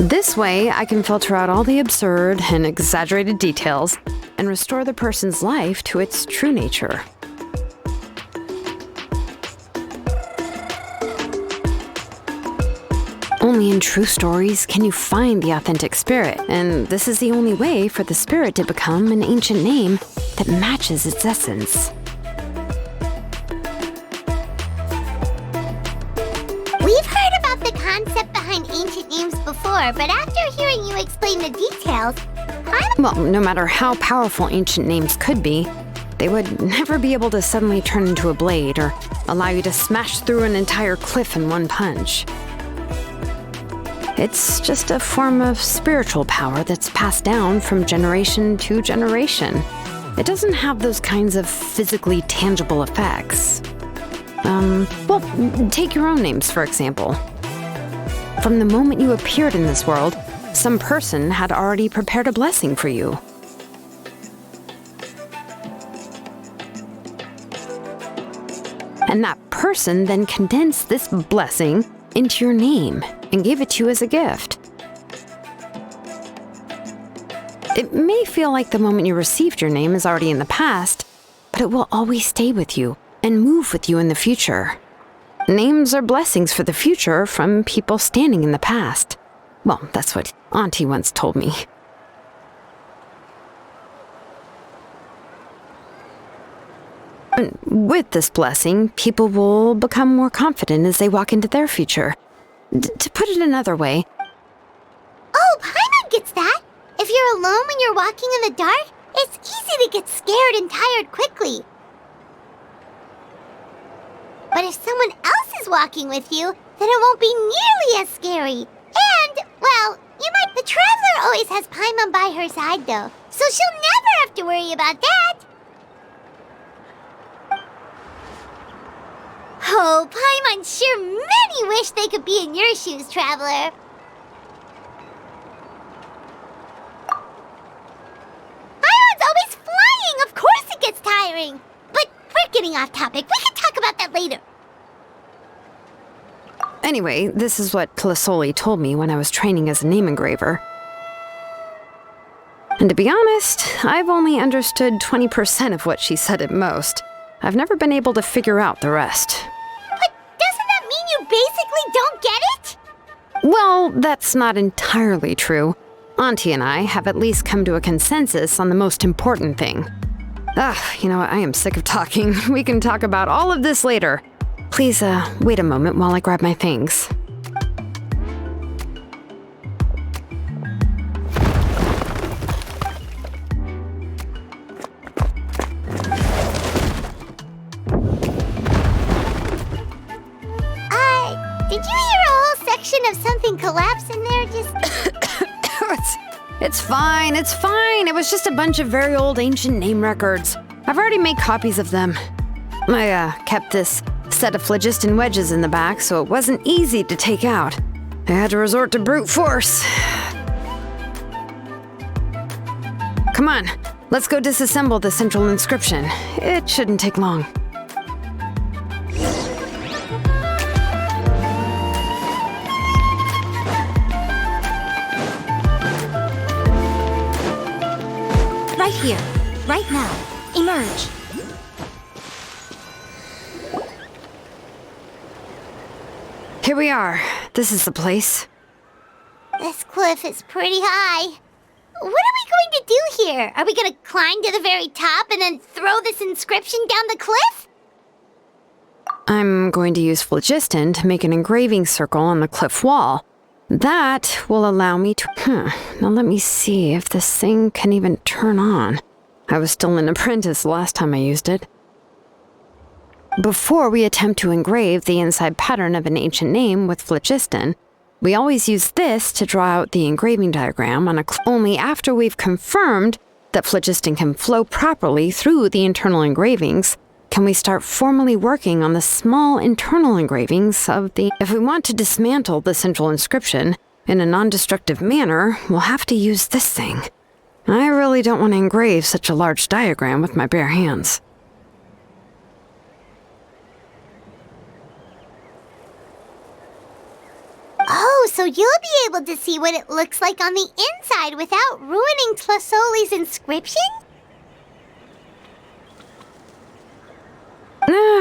This way, I can filter out all the absurd and exaggerated details and restore the person's life to its true nature. Only in true stories can you find the authentic spirit, and this is the only way for the spirit to become an ancient name that matches its essence. We've heard about the concept behind ancient names before, but after hearing you explain the details, Well, no matter how powerful ancient names could be, they would never be able to suddenly turn into a blade or allow you to smash through an entire cliff in one punch. It's just a form of spiritual power that's passed down from generation to generation. It doesn't have those kinds of physically tangible effects. Well, take your own names, for example. From the moment you appeared in this world, some person had already prepared a blessing for you. And that person then condensed this blessing into your name and gave it to you as a gift. It may feel like the moment you received your name is already in the past, but it will always stay with you and move with you in the future. Names are blessings for the future from people standing in the past. Well, that's what Auntie once told me. And with this blessing, people will become more confident as they walk into their future. To put it another way... Oh, Paimon gets that! If you're alone when you're walking in the dark, it's easy to get scared and tired quickly. But if someone else is walking with you, then it won't be nearly as scary. And, well, the Traveler always has Paimon by her side, though, so she'll never have to worry about that. Oh, Paimon sure many wish they could be in your shoes, Traveler. Paimon's always flying! Of course it gets tiring! But we're getting off topic. We can talk about that later. Anyway, this is what Plisoli told me when I was training as a name engraver. And to be honest, I've only understood 20% of what she said at most. I've never been able to figure out the rest. But doesn't that mean you basically don't get it? Well, that's not entirely true. Auntie and I have at least come to a consensus on the most important thing. I am sick of talking. We can talk about all of this later. Please, wait a moment while I grab my things. Did you hear a whole section of something collapse in there? It's fine, it's fine. It was just a bunch of very old ancient name records. I've already made copies of them. I kept this set of phlogiston wedges in the back, so it wasn't easy to take out. I had to resort to brute force. Come on, let's go disassemble the central inscription. It shouldn't take long. right now. Emerge. Here we are. This is the place. This cliff is pretty high. What are we going to do here? Are we going to climb to the very top and then throw this inscription down the cliff? I'm going to use phlogiston to make an engraving circle on the cliff wall. That will allow me to... Now let me see if this thing can even turn on. I was still an apprentice the last time I used it. Before we attempt to engrave the inside pattern of an ancient name with phlogiston, we always use this to draw out the engraving diagram on only after we've confirmed that phlogiston can flow properly through the internal engravings can we start formally working on the small internal engravings of the... If we want to dismantle the central inscription in a non-destructive manner, we'll have to use this thing. I really don't want to engrave such a large diagram with my bare hands. Oh, so you'll be able to see what it looks like on the inside without ruining Tlasoli's inscription?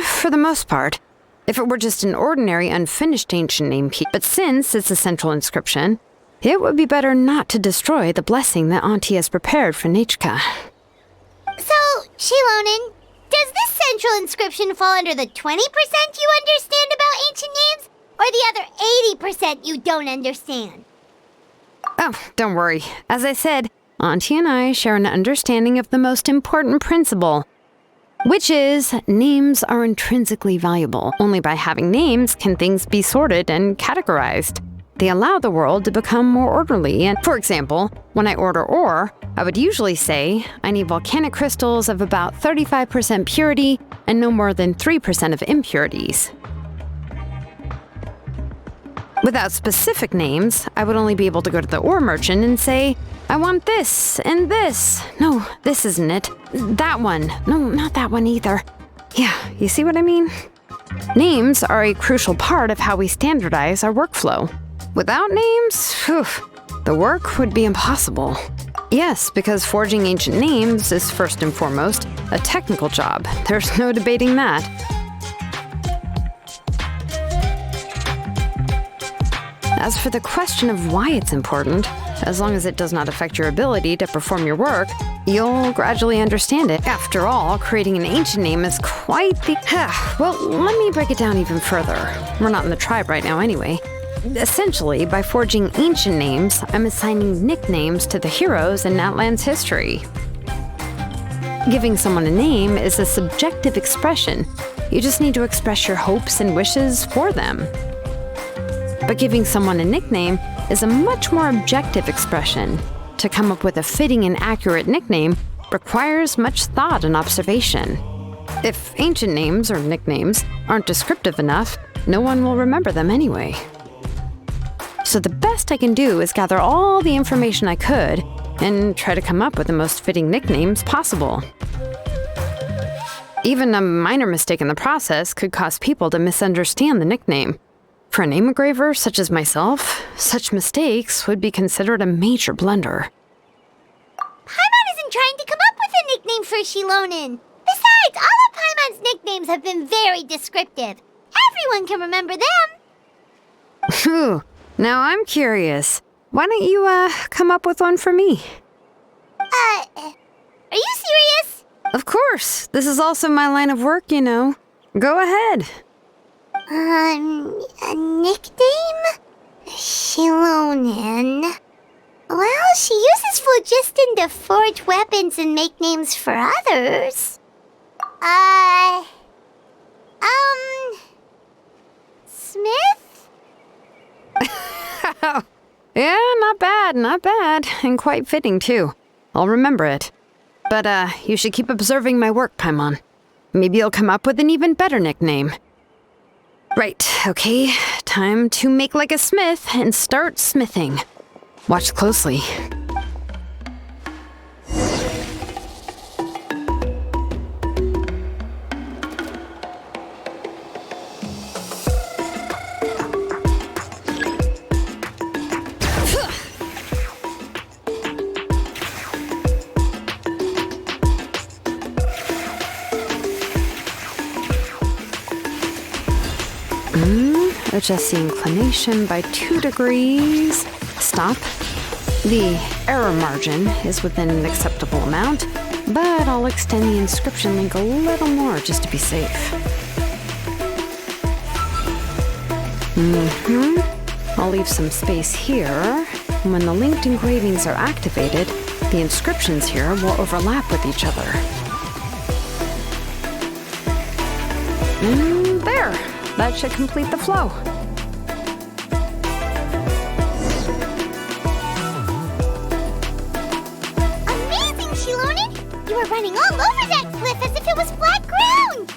For the most part. If it were just an ordinary unfinished ancient name piece, but since it's a central inscription, it would be better not to destroy the blessing that Auntie has prepared for Nechka. So, Shilonen, does this central inscription fall under the 20% you understand about ancient names? Or the other 80% you don't understand? Oh, don't worry. As I said, Auntie and I share an understanding of the most important principle, which is names are intrinsically valuable. Only by having names can things be sorted and categorized. They allow the world to become more orderly. And for example, when I order ore, I would usually say I need volcanic crystals of about 35% purity and no more than 3% of impurities. Without specific names, I would only be able to go to the ore merchant and say, I want this and this. No, this isn't it. That one. No, not that one either. Yeah, you see what I mean? Names are a crucial part of how we standardize our workflow. Without names, the work would be impossible. Yes, because forging ancient names is first and foremost a technical job. There's no debating that. As for the question of why it's important, as long as it does not affect your ability to perform your work, you'll gradually understand it. After all, creating an ancient name is quite the... Well, let me break it down even further. We're not in the tribe right now anyway. Essentially, by forging ancient names, I'm assigning nicknames to the heroes in Natlan's history. Giving someone a name is a subjective expression. You just need to express your hopes and wishes for them. But giving someone a nickname is a much more objective expression. To come up with a fitting and accurate nickname requires much thought and observation. If ancient names or nicknames aren't descriptive enough, no one will remember them anyway. So the best I can do is gather all the information I could and try to come up with the most fitting nicknames possible. Even a minor mistake in the process could cause people to misunderstand the nickname. For a name engraver such as myself, such mistakes would be considered a major blunder. Paimon isn't trying to come up with a nickname for Shilonen. Besides, all of Paimon's nicknames have been very descriptive. Everyone can remember them. Phew. Now I'm curious. Why don't you, come up with one for me? Are you serious? Of course. This is also my line of work, you know. Go ahead. A nickname? Shilonen. Well, she uses phlogiston to forge weapons and make names for others. Smith? Yeah, not bad, and quite fitting too. I'll remember it. But, you should keep observing my work, Paimon. Maybe you'll come up with an even better nickname. Right, okay, time to make like a smith and start smithing. Watch closely. Adjust the inclination by 2 degrees. Stop. The error margin is within an acceptable amount, but I'll extend the inscription link a little more just to be safe. I'll leave some space here. When the linked engravings are activated, the inscriptions here will overlap with each other. There! That should complete the flow. Amazing, Shilonen! You were running all over that cliff as if it was flat ground!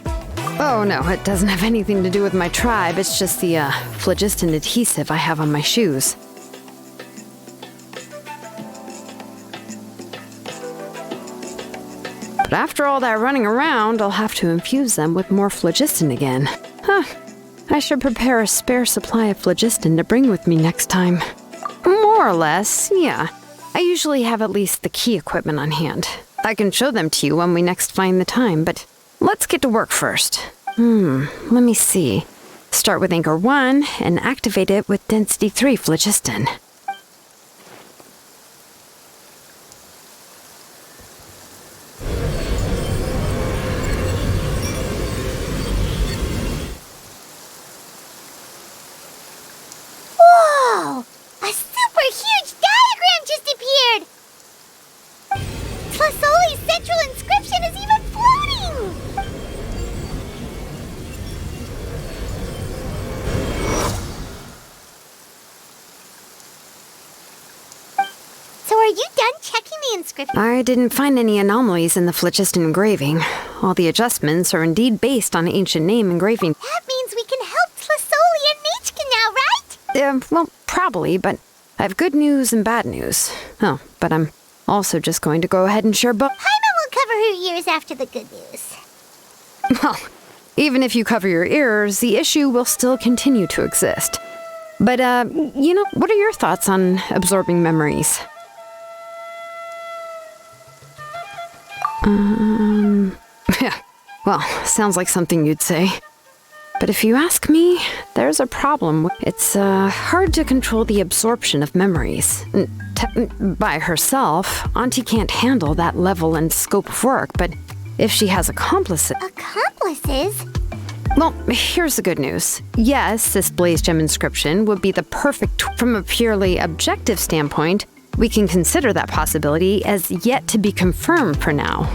Oh no, it doesn't have anything to do with my tribe. It's just the phlogiston adhesive I have on my shoes. But after all that running around, I'll have to infuse them with more phlogiston again. I should prepare a spare supply of phlogiston to bring with me next time. More or less, yeah. I usually have at least the key equipment on hand. I can show them to you when we next find the time, but let's get to work first. Let me see. Start with Anchor 1 and activate it with Density 3 phlogiston. Whoa! A super huge diagram just appeared! Tlasoli's central inscription is even floating! So are you done checking the inscription? I didn't find any anomalies in the phlogiston engraving. All the adjustments are indeed based on ancient name engraving. That means we can help Tlasoli and Nechka now, right? Well, probably, but I have good news and bad news. Oh, but I'm also just going to go ahead and share both. Paimon will cover her ears after the good news. Well, even if you cover your ears, the issue will still continue to exist. But, what are your thoughts on absorbing memories? Yeah, well, sounds like something you'd say. But if you ask me, there's a problem. It's hard to control the absorption of memories. By herself, Auntie can't handle that level and scope of work, but if she has accomplices... Accomplices? Well, here's the good news. Yes, this Blaze Gem inscription would be the perfect... From a purely objective standpoint, we can consider that possibility as yet to be confirmed for now.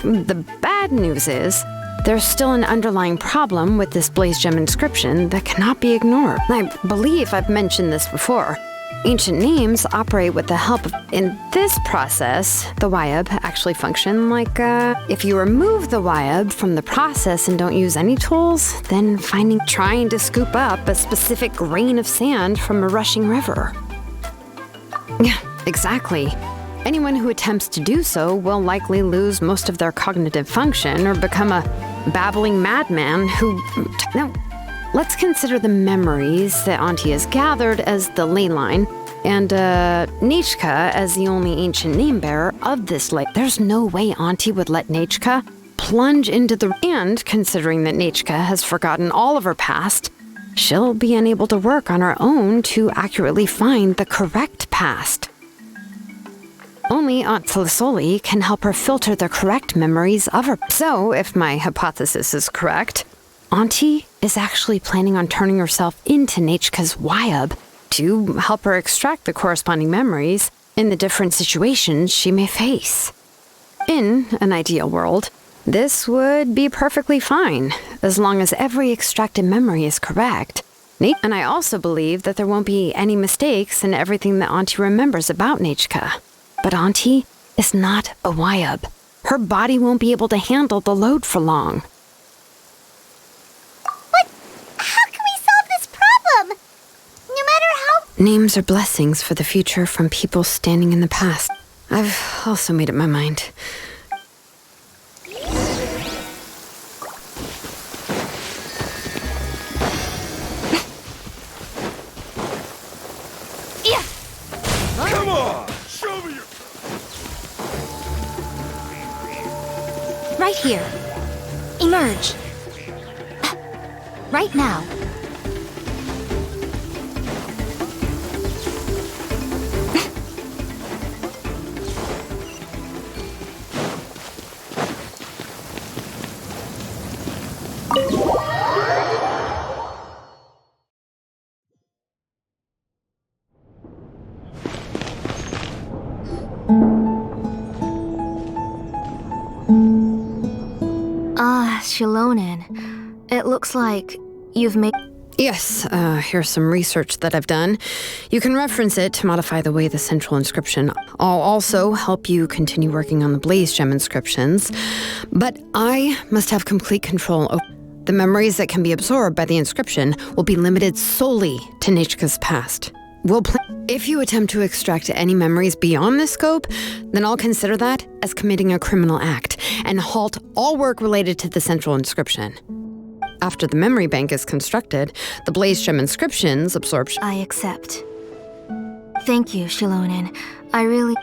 The bad news is, there's still an underlying problem with this Blaze Gem inscription that cannot be ignored. I believe I've mentioned this before. Ancient names operate with the help of... In this process, the Wyab actually function like, if you remove the Wyab from the process and don't use any tools, then trying to scoop up a specific grain of sand from a rushing river. Yeah, exactly. Anyone who attempts to do so will likely lose most of their cognitive function or become a babbling madman who... Now, let's consider the memories that Auntie has gathered as the ley line, and Nechka as the only ancient name bearer of this lake. There's no way Auntie would let Nechka plunge into the... And considering that Nechka has forgotten all of her past, she'll be unable to work on her own to accurately find the correct past. Only Aunt Tlasoli can help her filter the correct memories of her. So, if my hypothesis is correct, Auntie is actually planning on turning herself into Nechka's Wyab to help her extract the corresponding memories in the different situations she may face. In an ideal world, this would be perfectly fine, as long as every extracted memory is correct. And I also believe that there won't be any mistakes in everything that Auntie remembers about Nechka. But Auntie is not a Wyab. Her body won't be able to handle the load for long. But how can we solve this problem? No matter how... Names are blessings for the future from people standing in the past. I've also made up my mind. Come on! Show me your... Right here. Emerge. Right now. Shilonen, it looks like you've made... Yes, here's some research that I've done. You can reference it to modify the way the central inscription. I'll also help you continue working on the Blaze Gem inscriptions. But I must have complete control over... The memories that can be absorbed by the inscription will be limited solely to Nechka's past. If you attempt to extract any memories beyond this scope, then I'll consider that as committing a criminal act and halt all work related to the central inscription. After the memory bank is constructed, the Blaze Gem inscriptions absorption... I accept. Thank you, Shilonen. I really...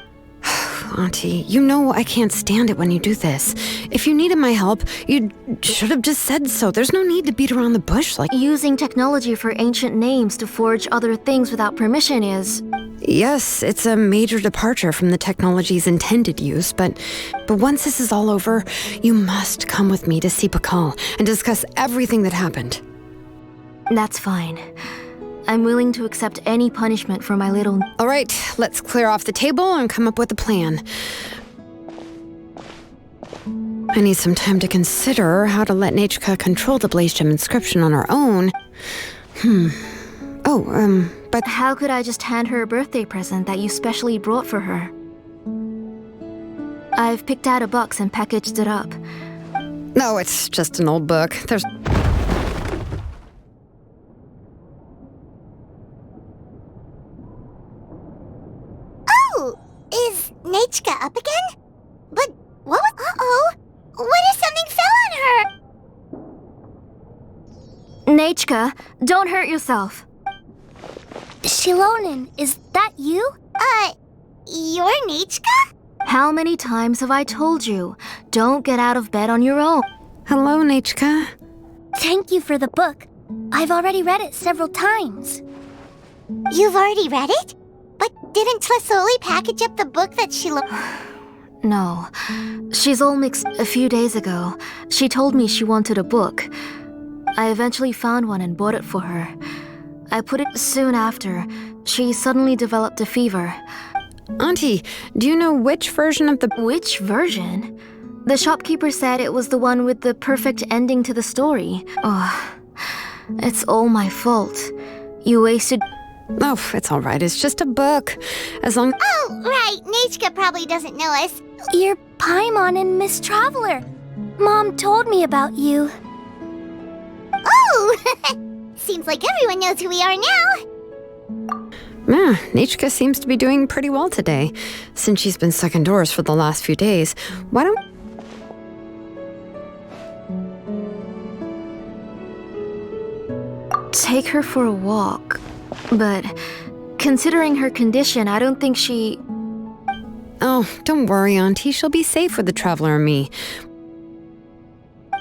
Auntie, you know I can't stand it when you do this. If you needed my help, you should have just said so. There's no need to beat around the bush like... Using technology for ancient names to forge other things without permission is... Yes, it's a major departure from the technology's intended use, but once this is all over, you must come with me to see Pakal and discuss everything that happened. That's fine. I'm willing to accept any punishment for my little... All right, let's clear off the table and come up with a plan. I need some time to consider how to let Nechka control the Blaze Gem inscription on her own. But... How could I just hand her a birthday present that you specially brought for her? I've picked out a box and packaged it up. No, it's just an old book. There's... Oh! Is Nechka up again? But what was... Uh-oh! What if something fell on her? Nechka, don't hurt yourself. Shilonen, is that you? You're Nechka? How many times have I told you? Don't get out of bed on your own. Hello, Nechka. Thank you for the book. I've already read it several times. You've already read it? But didn't Tlasoli package up the book that No. She's all mixed. A few days ago, she told me she wanted a book. I eventually found one and bought it for her. I put it soon after. She suddenly developed a fever. Auntie, do you know which version of the... Which version? The shopkeeper said it was the one with the perfect ending to the story. Oh, it's all my fault. You wasted... Oh, it's all right. It's just a book. As long... Oh, right. Nechka probably doesn't know us. You're Paimon and Miss Traveler. Mom told me about you. Oh! Seems like everyone knows who we are now. Yeah, Nechka seems to be doing pretty well today. Since she's been stuck indoors for the last few days, why don't... Take her for a walk. But considering her condition, I don't think she... Oh, don't worry, Auntie. She'll be safe with the Traveler and me.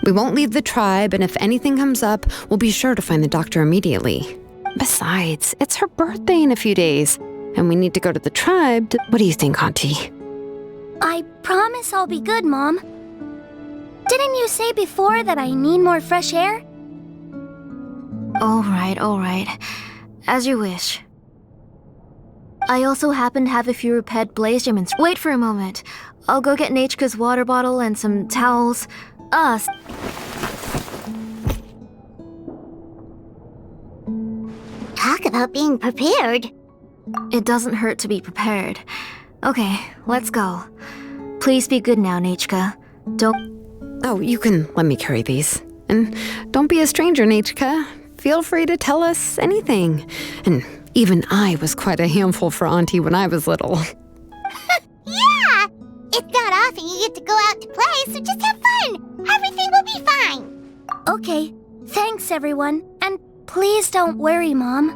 We won't leave the tribe, and if anything comes up, we'll be sure to find the doctor immediately. Besides, it's her birthday in a few days, and we need to go to the tribe to... What do you think, Auntie? I promise I'll be good, Mom. Didn't you say before that I need more fresh air? All right. As you wish. I also happen to have a few repaired Blaze Gem and... Wait for a moment. I'll go get Nechka's water bottle and some towels. Talk about being prepared. It doesn't hurt to be prepared. Okay, let's go. Please be good now, Nechka. Don't... Oh, you can let me carry these. And don't be a stranger, Nechka. Feel free to tell us anything. And even I was quite a handful for Auntie when I was little. Yeah! It's not often you get to go out to play, so just have fun. Everything will be fine. Okay, thanks everyone. And please don't worry, Mom.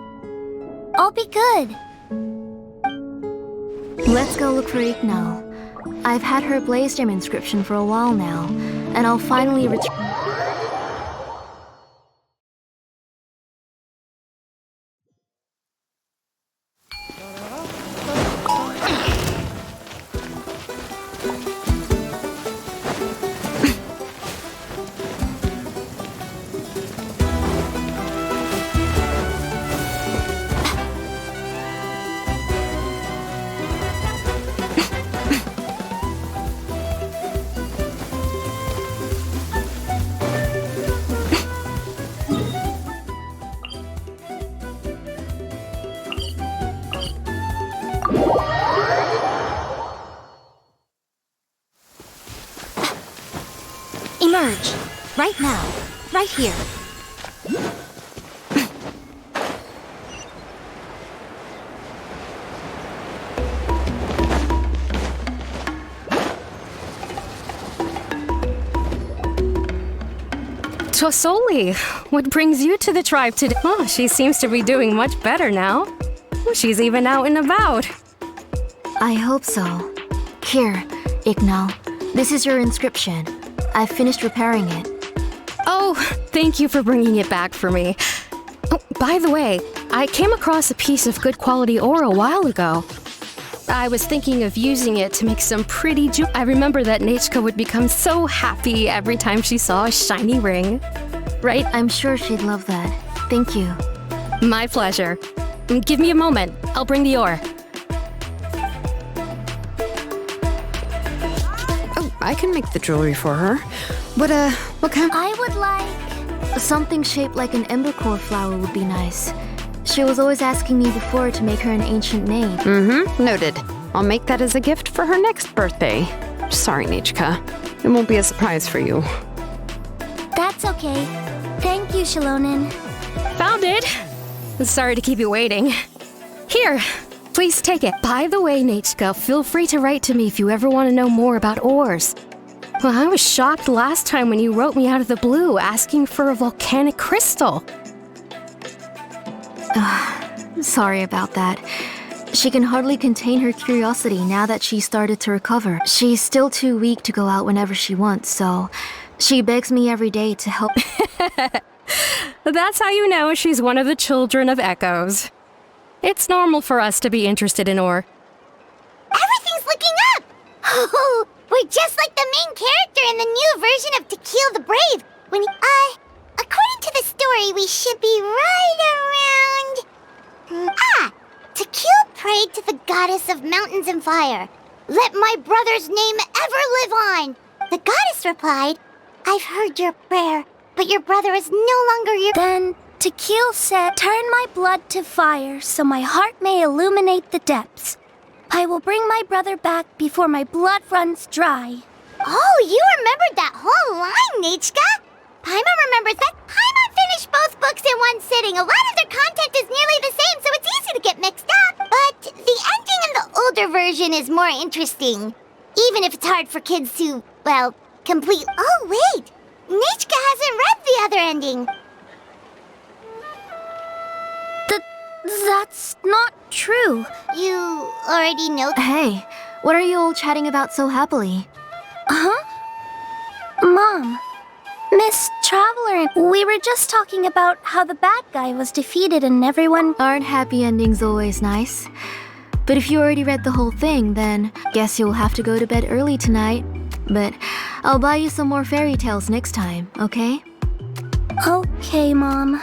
I'll be good. Let's go look for Ignal. I've had her Blaze Gem inscription for a while now, and I'll finally return... emerge. Right now. Right here. Tosoli, what brings you to the tribe today? Oh, she seems to be doing much better now. She's even out and about. I hope so. Here, Ignal. This is your inscription. I've finished repairing it. Oh, thank you for bringing it back for me. Oh, by the way, I came across a piece of good quality ore a while ago. I was thinking of using it to make some pretty I remember that Nechka would become so happy every time she saw a shiny ring. Right? I'm sure she'd love that. Thank you. My pleasure. Give me a moment. I'll bring the ore. Oh, I can make the jewelry for her. What kind? I would like... Something shaped like an embercore flower would be nice. She was always asking me before to make her an ancient name. Noted. I'll make that as a gift for her next birthday. Sorry, Nechka. It won't be a surprise for you. That's okay. Thank you, Shalonin. Found it! Sorry to keep you waiting. Here, please take it. By the way, Nechka, feel free to write to me if you ever want to know more about ores. Well, I was shocked last time when you wrote me out of the blue asking for a volcanic crystal. Sorry about that. She can hardly contain her curiosity now that she started to recover. She's still too weak to go out whenever she wants, so she begs me every day to help. That's how you know she's one of the children of echoes. It's normal for us to be interested in ore. Everything's looking up! Oh, we're just like the main character in the new version of To Kill the Brave. According to the story, we should be right around... To Kill prayed to the goddess of mountains and fire. Let my brother's name ever live on. The goddess replied, I've heard your prayer, but your brother is no longer your... Then To Kill said, turn my blood to fire so my heart may illuminate the depths. I will bring my brother back before my blood runs dry. Oh, you remembered that whole line, Nechka? Paimon remembers that. Paimon finished both books in one sitting. A lot of their content is nearly the same, so it's easy to get mixed up. But the ending in the older version is more interesting. Even if it's hard for kids to, well, complete... Oh, wait! Nechka hasn't read the other ending. That's not true. You already know... Hey, what are you all chatting about so happily? Huh? Mom, Miss Traveler, we were just talking about how the bad guy was defeated and everyone... Aren't happy endings always nice? But if you already read the whole thing, then guess you'll have to go to bed early tonight. But I'll buy you some more fairy tales next time, okay? Okay, Mom.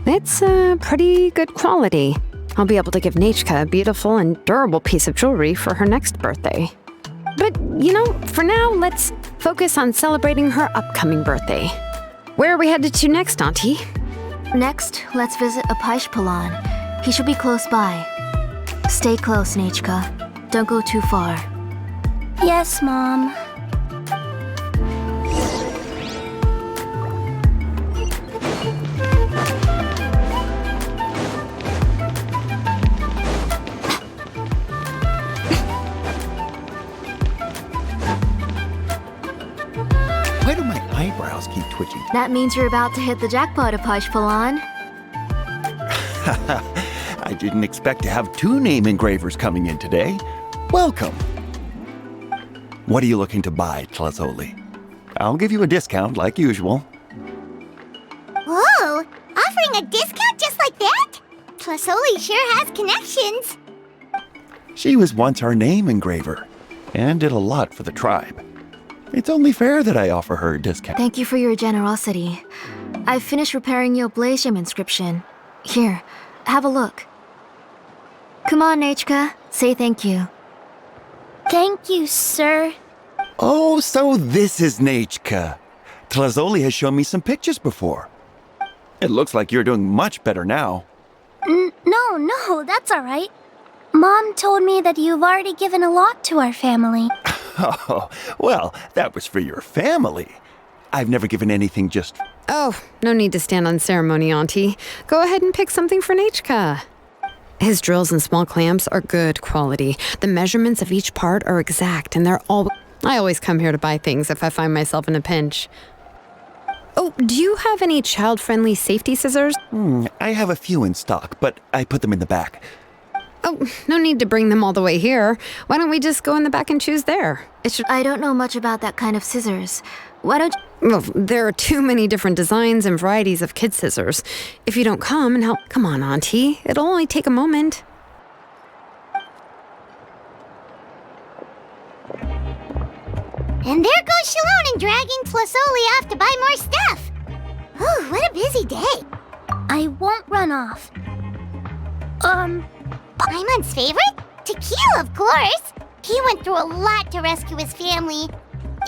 It's pretty good quality. I'll be able to give Nechka a beautiful and durable piece of jewelry for her next birthday. But, you know, for now, let's focus on celebrating her upcoming birthday. Where are we headed to next, Auntie? Next, let's visit Apashpalan. He should be close by. Stay close, Nechka. Don't go too far. Yes, Mom. Why do my eyebrows keep twitching? That means you're about to hit the jackpot, Apashpalan. I didn't expect to have two name engravers coming in today. Welcome. What are you looking to buy, Tlazoli? I'll give you a discount like usual. Whoa! Offering a discount just like that? Tlazoli sure has connections. She was once our name engraver and did a lot for the tribe. It's only fair that I offer her a discount. Thank you for your generosity. I've finished repairing your Blasium inscription. Here, have a look. Come on, Nechka. Say thank you. Thank you, sir. Oh, so this is Nechka. Tlazoli has shown me some pictures before. It looks like you're doing much better now. No, that's all right. Mom told me that you've already given a lot to our family. Oh, well, that was for your family. I've never given anything just... Oh, no need to stand on ceremony, Auntie. Go ahead and pick something for Nechka. His drills and small clamps are good quality. The measurements of each part are exact, and they're all... I always come here to buy things if I find myself in a pinch. Oh, do you have any child-friendly safety scissors? I have a few in stock, but I put them in the back. Oh, no need to bring them all the way here. Why don't we just go in the back and choose there? I don't know much about that kind of scissors. Why don't you... Well, there are too many different designs and varieties of kid scissors. If you don't come and help... Come on, Auntie. It'll only take a moment. And there goes Shalon dragging Tlasoli off to buy more stuff. Ooh, what a busy day. I won't run off. Paimon's favorite? Tequila, of course. He went through a lot to rescue his family.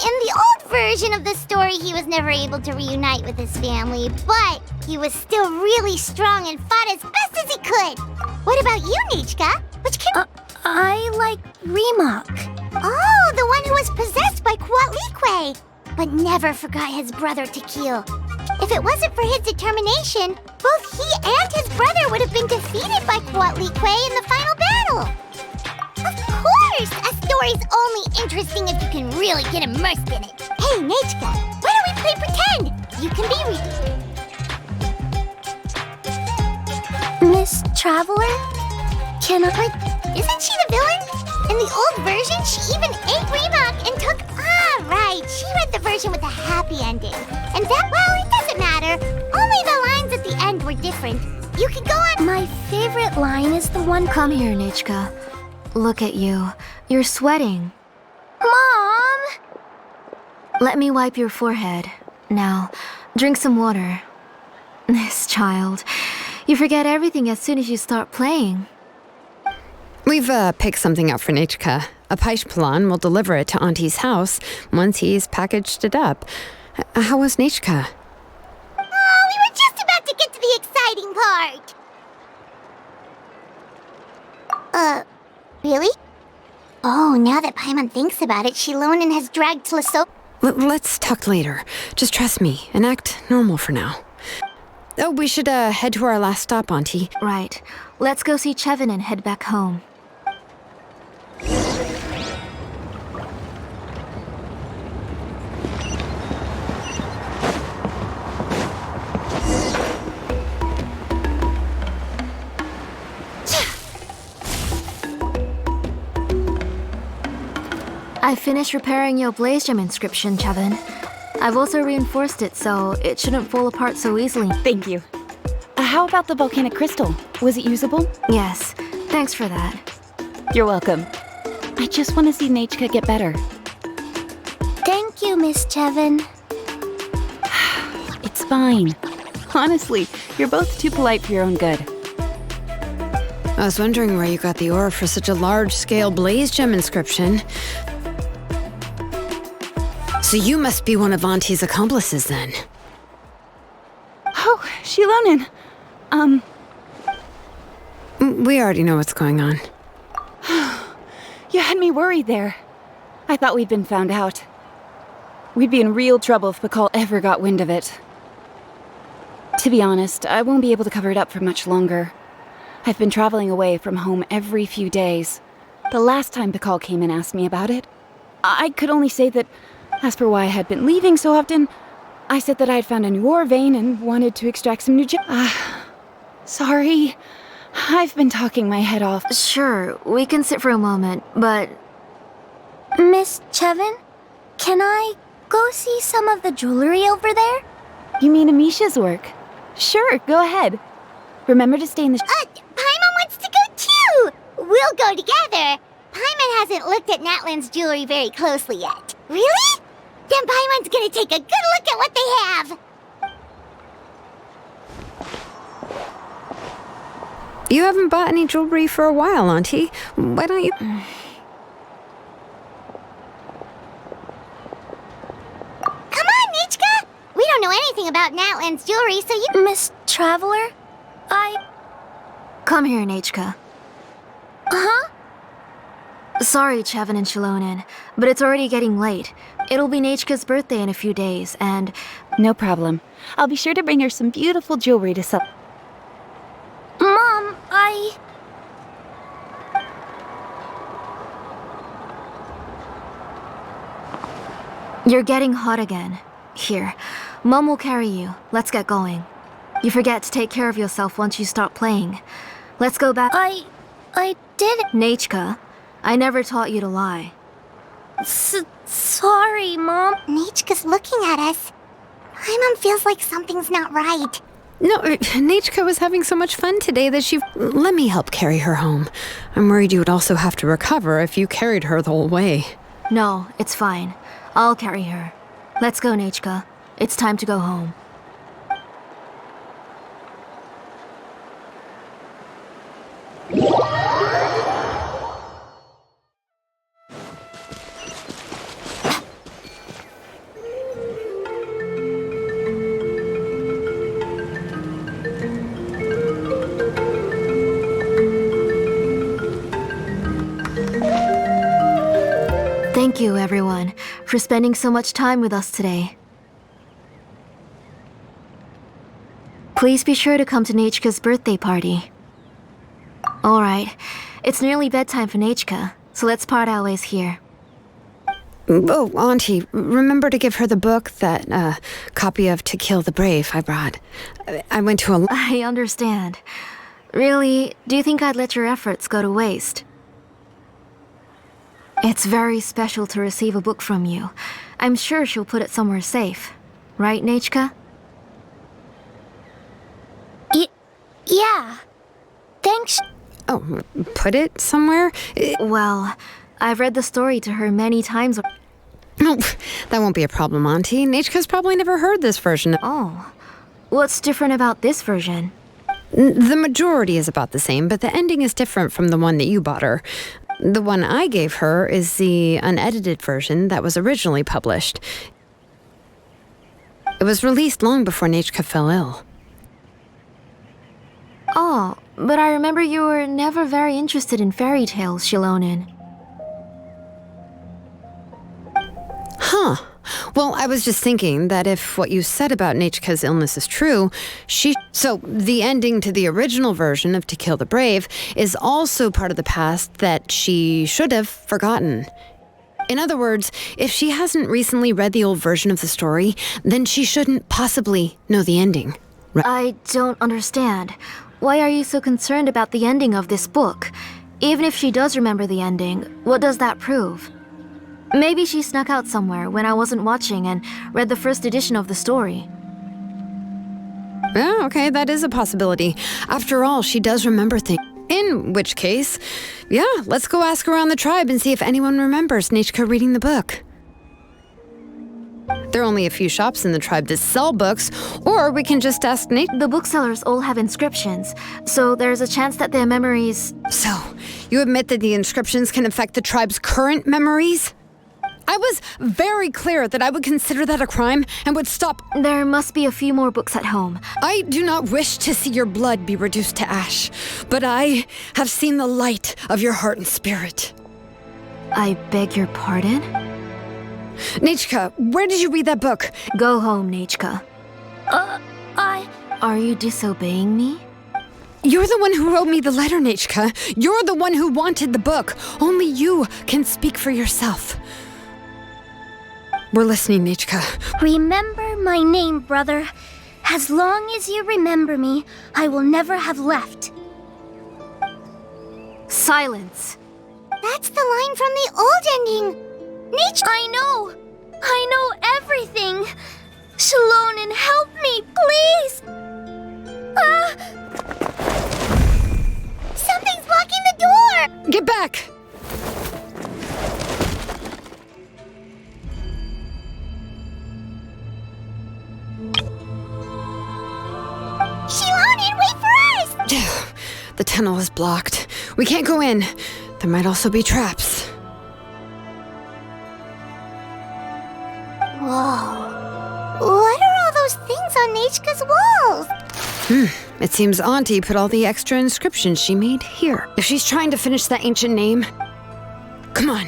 In the old version of the story, he was never able to reunite with his family, but he was still really strong and fought as best as he could. What about you, Nechka? Which can... I like Remak. Oh, the one who was possessed by Kuatlique, but never forgot his brother Tequil. If it wasn't for his determination, both he and his brother would have been defeated by Kuatlique in the final battle. Of course! A story's only interesting if you can really get immersed in it. Hey, Nechka, why don't we play pretend? You can be Miss Traveler? Can I... Isn't she the villain? In the old version, she even ate Remak and took... Ah, right. She read the version with a happy ending. And that, well, it doesn't matter. Only the lines at the end were different. You can go on... My favorite line is the one... Come here, Nechka. Look at you. You're sweating. Mom! Let me wipe your forehead. Now, drink some water. This child. You forget everything as soon as you start playing. We've picked something out for Nechka. A Paishpalan will deliver it to Auntie's house once he's packaged it up. How was Nechka? Oh, we were just about to get to the exciting part. Really? Oh, now that Paimon thinks about it, Shilonen has dragged Tlaso... Let's talk later. Just trust me and act normal for now. Oh, we should head to our last stop, Auntie. Right. Let's go see Chevin and head back home. I finished repairing your blaze gem inscription, Chevin. I've also reinforced it so it shouldn't fall apart so easily. Thank you. How about the volcanic crystal? Was it usable? Yes, thanks for that. You're welcome. I just want to see Nechka get better. Thank you, Miss Chevin. It's fine. Honestly, you're both too polite for your own good. I was wondering where you got the ore for such a large-scale blaze gem inscription. So you must be one of Auntie's accomplices, then. Oh, Shilonen. We already know what's going on. You had me worried there. I thought we'd been found out. We'd be in real trouble if Pakal ever got wind of it. To be honest, I won't be able to cover it up for much longer. I've been traveling away from home every few days. The last time Pakal came and asked me about it, I could only say that, as for why I had been leaving so often, I said that I had found a new ore vein and wanted to extract some new Sorry. I've been talking my head off. Sure, we can sit for a moment, but... Miss Chevin, can I go see some of the jewelry over there? You mean Amisha's work? Sure, go ahead. Remember to stay in the... Paimon wants to go too! We'll go together. Paimon hasn't looked at Natlan's jewelry very closely yet. Really? Then Paimon's gonna take a good look at what they have. You haven't bought any jewelry for a while, Auntie. Why don't you... Come on, Nechka! We don't know anything about Natlan's jewelry, so you... Miss Traveler? Come here, Nechka. Huh? Sorry, Chevin and Shilonen, but it's already getting late. It'll be Nechka's birthday in a few days, and No problem. I'll be sure to bring her some beautiful jewelry to sell. Mom, you're getting hot again. Here, Mom will carry you. Let's get going. You forget to take care of yourself once you start playing. Let's go back. I did. Nechka, I never taught you to lie. Sorry, Mom. Nechka's looking at us. Paimon feels like something's not right. No, Nechka was having so much fun today that she... Let me help carry her home. I'm worried you would also have to recover if you carried her the whole way. No, it's fine. I'll carry her. Let's go, Nechka. It's time to go home. Thank you, everyone, for spending so much time with us today. Please be sure to come to Nechka's birthday party. Alright, it's nearly bedtime for Nechka, so let's part our ways here. Oh, Auntie, remember to give her the book, that copy of To Kill the Brave I brought. I went to a... I understand. Really, do you think I'd let your efforts go to waste? It's very special to receive a book from you. I'm sure she'll put it somewhere safe. Right, Nechka? Yeah. Thanks. Oh, put it somewhere? Well, I've read the story to her many times. No, that won't be a problem, Auntie. Nechka's probably never heard this version. Oh. What's different about this version? The majority is about the same, but the ending is different from the one that you bought her. The one I gave her is the unedited version that was originally published. It was released long before Nechka fell ill. Oh, but I remember you were never very interested in fairy tales, Shilonin. Huh. Well, I was just thinking that if what you said about Nechka's illness is true, So, the ending to the original version of To Kill the Brave is also part of the past that she should have forgotten. In other words, if she hasn't recently read the old version of the story, then she shouldn't possibly know the ending. Right? I don't understand. Why are you so concerned about the ending of this book? Even if she does remember the ending, what does that prove? Maybe she snuck out somewhere when I wasn't watching and read the first edition of the story. Yeah, okay, that is a possibility. After all, she does remember things. In which case, yeah, let's go ask around the tribe and see if anyone remembers Nechka reading the book. There are only a few shops in the tribe that sell books, or we can just ask The booksellers all have inscriptions, so there's a chance that their memories... So, you admit that the inscriptions can affect the tribe's current memories? I was very clear that I would consider that a crime and would stop. There must be a few more books at home. I do not wish to see your blood be reduced to ash, but I have seen the light of your heart and spirit. I beg your pardon? Nechka, where did you read that book? Go home, Nechka. Are you disobeying me? You're the one who wrote me the letter, Nechka. You're the one who wanted the book. Only you can speak for yourself. We're listening, Nechka. Remember my name, brother. As long as you remember me, I will never have left. Silence. That's the line from the old ending. I know everything. Shilonin, help me, please. Something's blocking the door. Get back! Shilonin, wait for us! The tunnel is blocked. We can't go in. There might also be traps. Whoa. What are all those things on Nechka's walls? It seems Auntie put all the extra inscriptions she made here. If she's trying to finish that ancient name... Come on.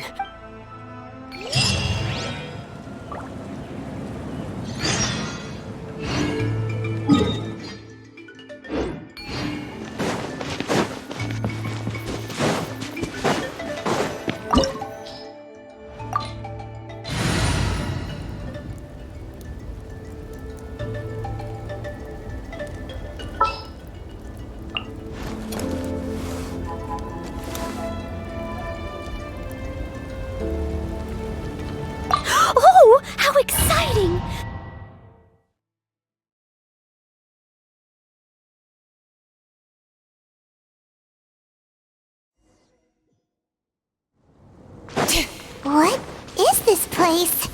What is this place?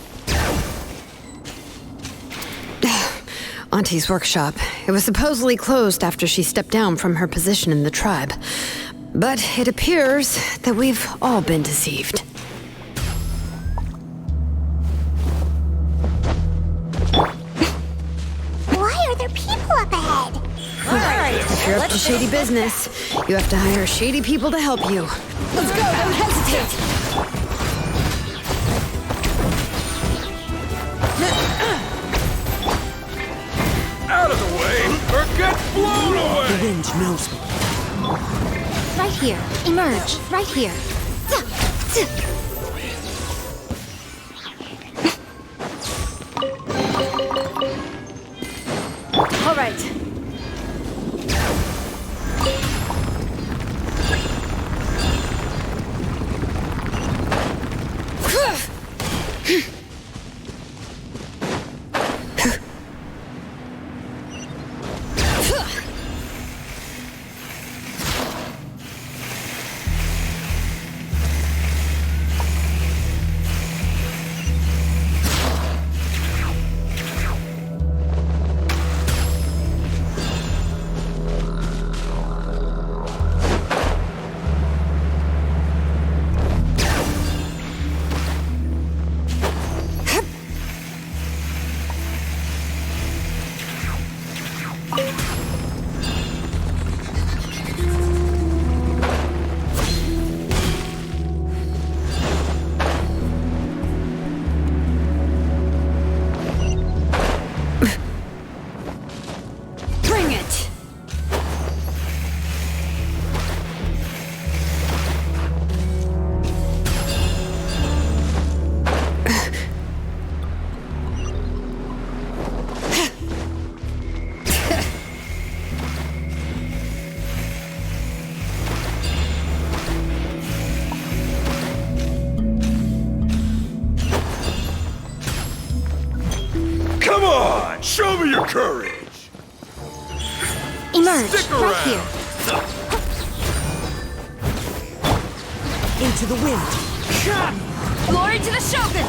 Auntie's workshop. It was supposedly closed after she stepped down from her position in the tribe. But it appears that we've all been deceived. Why are there people up ahead? If you're up to shady business, you have to hire shady people to help you. Let's go, don't hesitate! Out of the way, or get blown away! The wind knows me. Right here. Emerge. Right here. All right. Come on, show me your courage! Emerge. Stick Right around. here. Into the wind. Glory to the Shogun!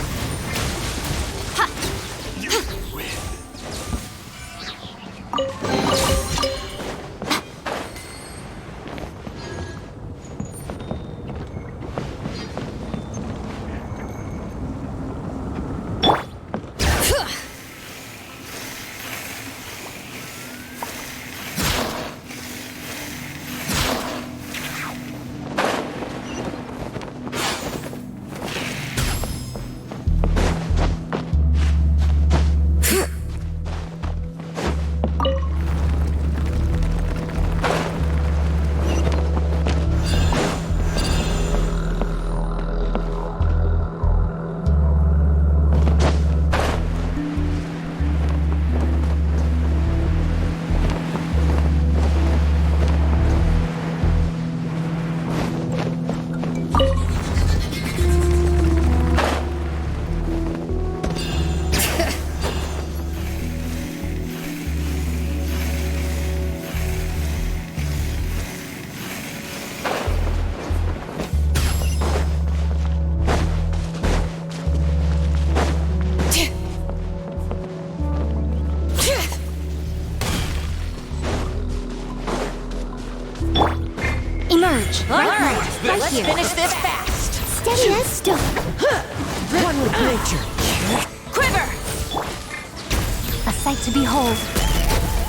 Emerge. Right here. Right here. Finish this fast! Steady as stone. One with nature. Quiver! A sight to behold.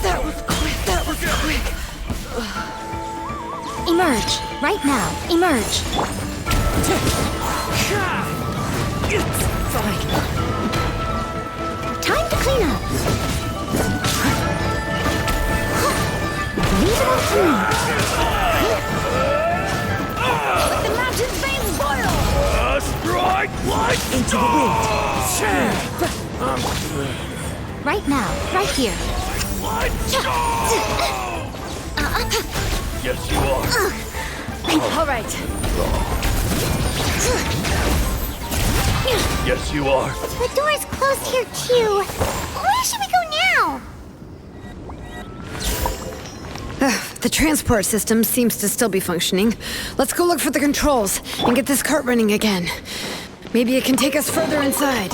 That was quick. That was quick. Emerge. Right now. Emerge. It's fine. Time to clean up. Leave it all to me. Let the mountain's veins boil! Strike like Into the wind. Right now. Right here. Yes, you are. All right. Yes, you are. The door's closed here too. Where should we go now? The transport system seems to still be functioning. Let's go look for the controls and get this cart running again. Maybe it can take us further inside.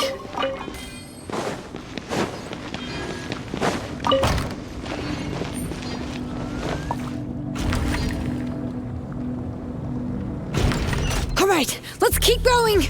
All right, let's keep going!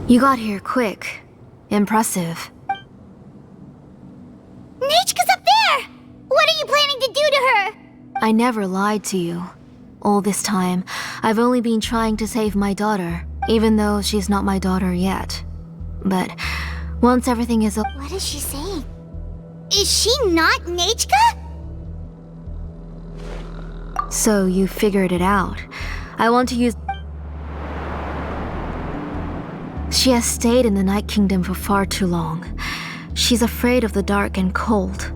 You got here quick. Impressive. Nechka's up there! What are you planning to do to her? I never lied to you. All this time, I've only been trying to save my daughter, even though she's not my daughter yet. But once everything is over... What is she saying? Is she not Nechka? So you figured it out. I want to use... She has stayed in the Night Kingdom for far too long. She's afraid of the dark and cold.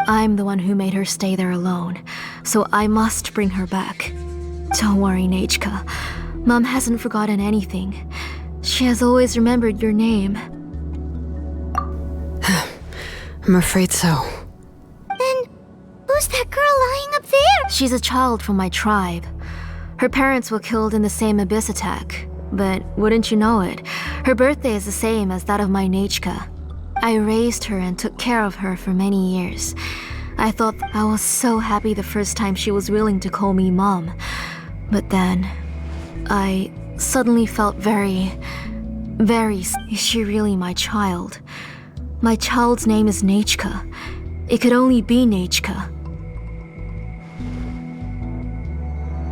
I'm the one who made her stay there alone, so I must bring her back. Don't worry, Nechka. Mom hasn't forgotten anything. She has always remembered your name. I'm afraid so. Then, who's that girl lying up there? She's a child from my tribe. Her parents were killed in the same abyss attack. But wouldn't you know it, her birthday is the same as that of my Nechka. I raised her and took care of her for many years. I thought I was so happy the first time she was willing to call me Mom. But then, I suddenly felt very... Is she really my child? My child's name is Nechka. It could only be Nechka.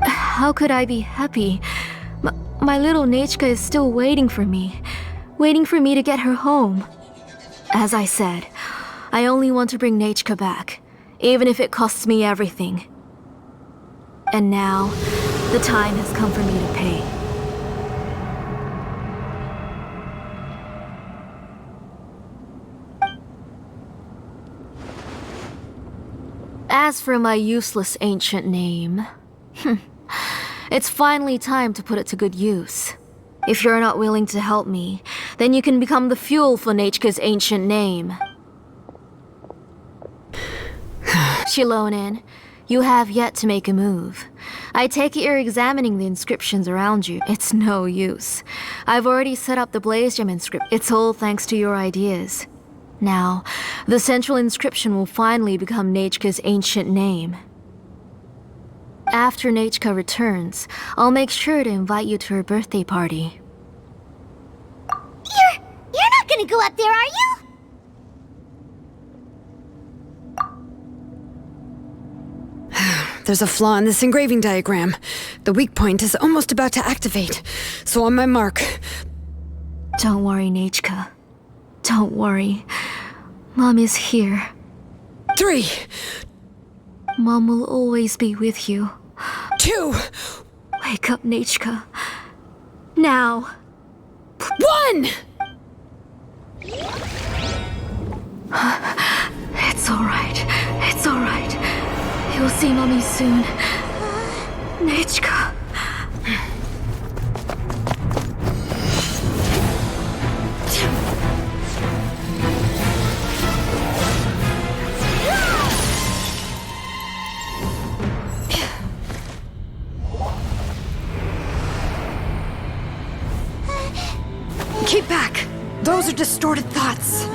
How could I be happy? My little Nechka is still waiting for me to get her home. As I said, I only want to bring Nechka back, even if it costs me everything. And now, the time has come for me to pay. As for my useless ancient name, it's finally time to put it to good use. If you're not willing to help me, then you can become the fuel for Nechka's ancient name. Shilonin, you have yet to make a move. I take it you're examining the inscriptions around you. It's no use. I've already set up the Blaze Gem inscription. It's all thanks to your ideas. Now, the central inscription will finally become Nechka's ancient name. After Nechka returns, I'll make sure to invite you to her birthday party. You're not gonna go up there, are you? There's a flaw in this engraving diagram. The weak point is almost about to activate. So on my mark. Don't worry, Nechka. Don't worry. Mom is here. 3, Mom will always be with you. 2, Wake up, Nechka. Now. 1! It's alright. It's alright. You'll see Mommy soon. Nechka. Keep back! Those are distorted thoughts.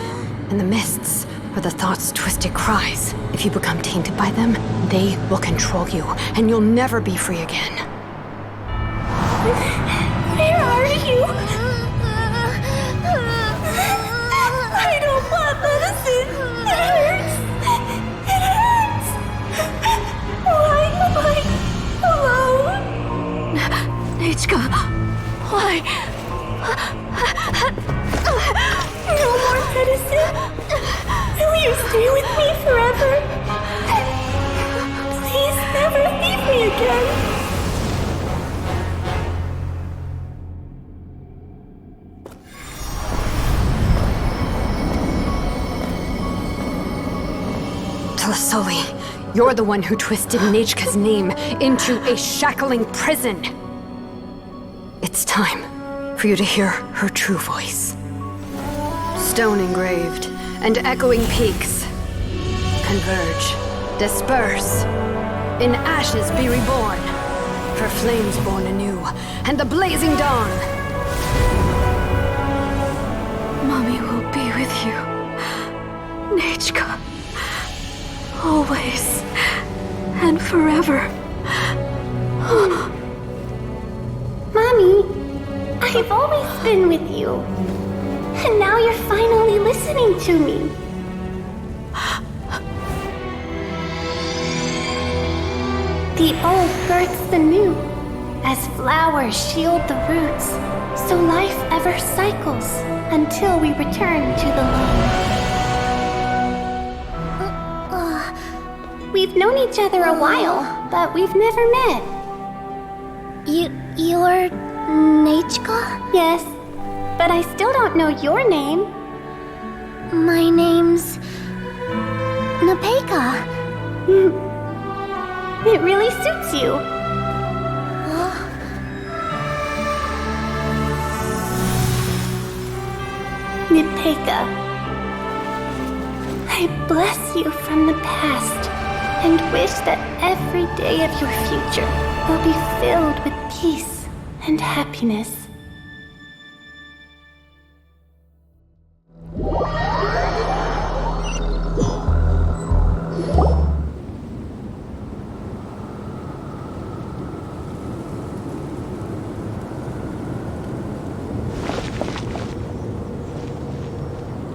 And the mists are the thoughts' twisted cries. If you become tainted by them, they will control you, and you'll never be free again. Where are you? I don't want medicine. It hurts. It hurts. Why am I alone? Nechka. Why? No more medicine. Will you stay with me forever? Please never leave me again. Tlasoli, you're the one who twisted Nechka's name into a shackling prison. It's time for you to hear her true voice. Stone engraved and echoing peaks converge, disperse, in ashes be reborn, for flames born anew, and the blazing dawn. Mommy will be with you. Nechka. Always. And forever. Mommy, I've always been with you. And now you're finally listening to me. The old births the new, as flowers shield the roots, so life ever cycles until we return to the loam. We've known each other a while, but we've never met. You're Nechka? Yes, but I still don't know your name. My name's Napeka. It really suits you. Napeka, I bless you from the past and wish that every day of your future will be filled with peace and happiness.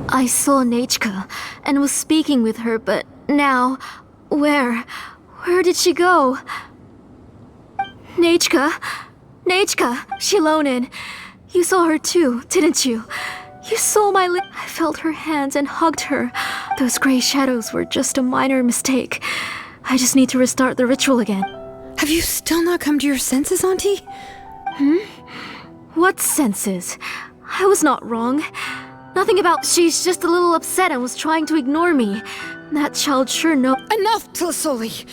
I saw Nechka and was speaking with her, but now, where did she go? Nechka, Shilonen, you saw her too, didn't you? You saw my I felt her hands and hugged her. Those gray shadows were just a minor mistake. I just need to restart the ritual again. Have you still not come to your senses, Auntie? What senses? I was not wrong. Nothing about she's just a little upset and was trying to ignore me. That child sure knows. Enough, Tlasoli!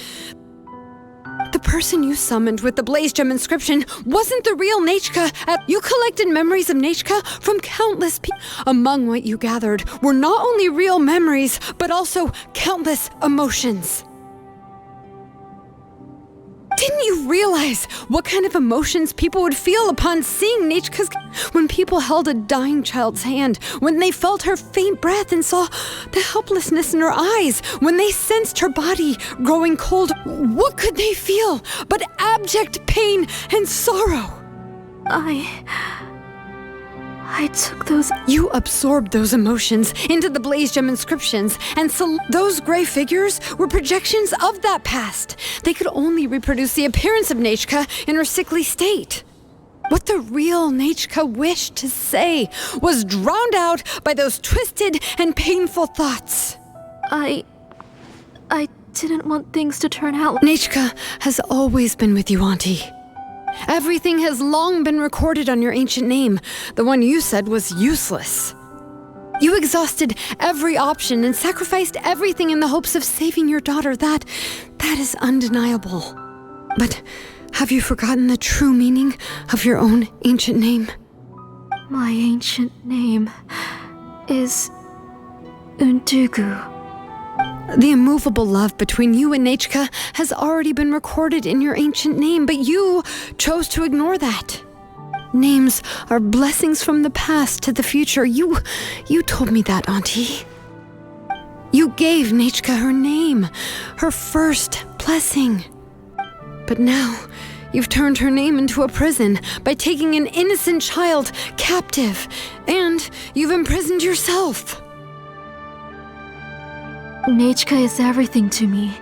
The person you summoned with the Blaze Gem inscription wasn't the real Nechka. You collected memories of Nechka from countless people. Among what you gathered were not only real memories, but also countless emotions. Didn't you realize what kind of emotions people would feel upon seeing Nechka's... When people held a dying child's hand, when they felt her faint breath and saw the helplessness in her eyes, when they sensed her body growing cold, what could they feel but abject pain and sorrow? I took those... You absorbed those emotions into the Blaze Gem inscriptions, and so those gray figures were projections of that past. They could only reproduce the appearance of Nechka in her sickly state. What the real Nechka wished to say was drowned out by those twisted and painful thoughts. I didn't want things to turn out... Nechka has always been with you, Auntie. Everything has long been recorded on your ancient name. The one you said was useless. You exhausted every option and sacrificed everything in the hopes of saving your daughter. That is undeniable. But have you forgotten the true meaning of your own ancient name? My ancient name is Undugu. The immovable love between you and Nechka has already been recorded in your ancient name, but you chose to ignore that. Names are blessings from the past to the future. You told me that, Auntie. You gave Nechka her name, her first blessing. But now, you've turned her name into a prison by taking an innocent child captive, and you've imprisoned yourself. Nechka is everything to me.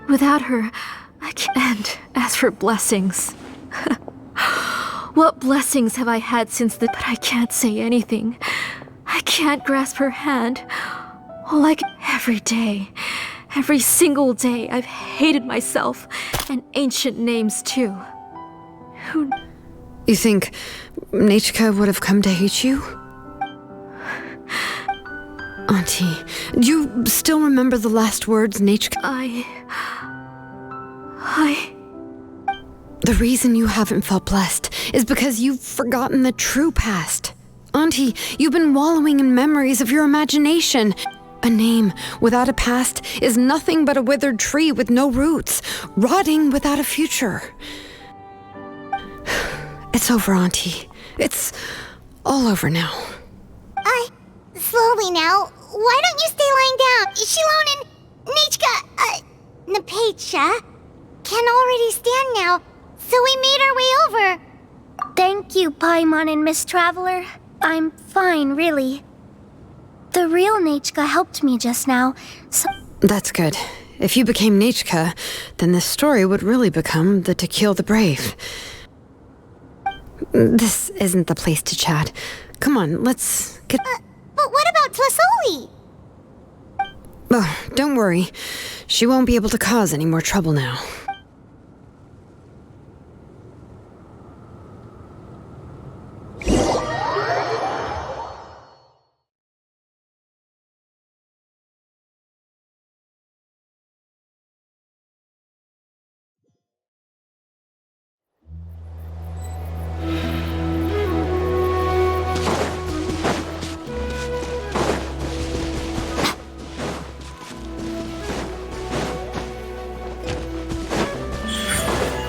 Without her, I can't... And as for blessings... What blessings have I had since the... But I can't say anything. I can't grasp her hand. Every day, every single day, I've hated myself, and ancient names too. You think Nechka would have come to hate you? Auntie, do you still remember the last words Nechka... The reason you haven't felt blessed is because you've forgotten the true past. Auntie, you've been wallowing in memories of your imagination. A name without a past is nothing but a withered tree with no roots, rotting without a future. It's over, Auntie. It's all over now. Slowly now. Why don't you stay lying down? Shilon and Nechka, Napacha, can already stand now, so we made our way over. Thank you, Paimon and Miss Traveler. I'm fine, really. The real Nechka helped me just now, so... That's good. If you became Nechka, then this story would really become the To Kill the Brave. This isn't the place to chat. Come on, let's get... But what about Tlasoli? Oh, don't worry. She won't be able to cause any more trouble now.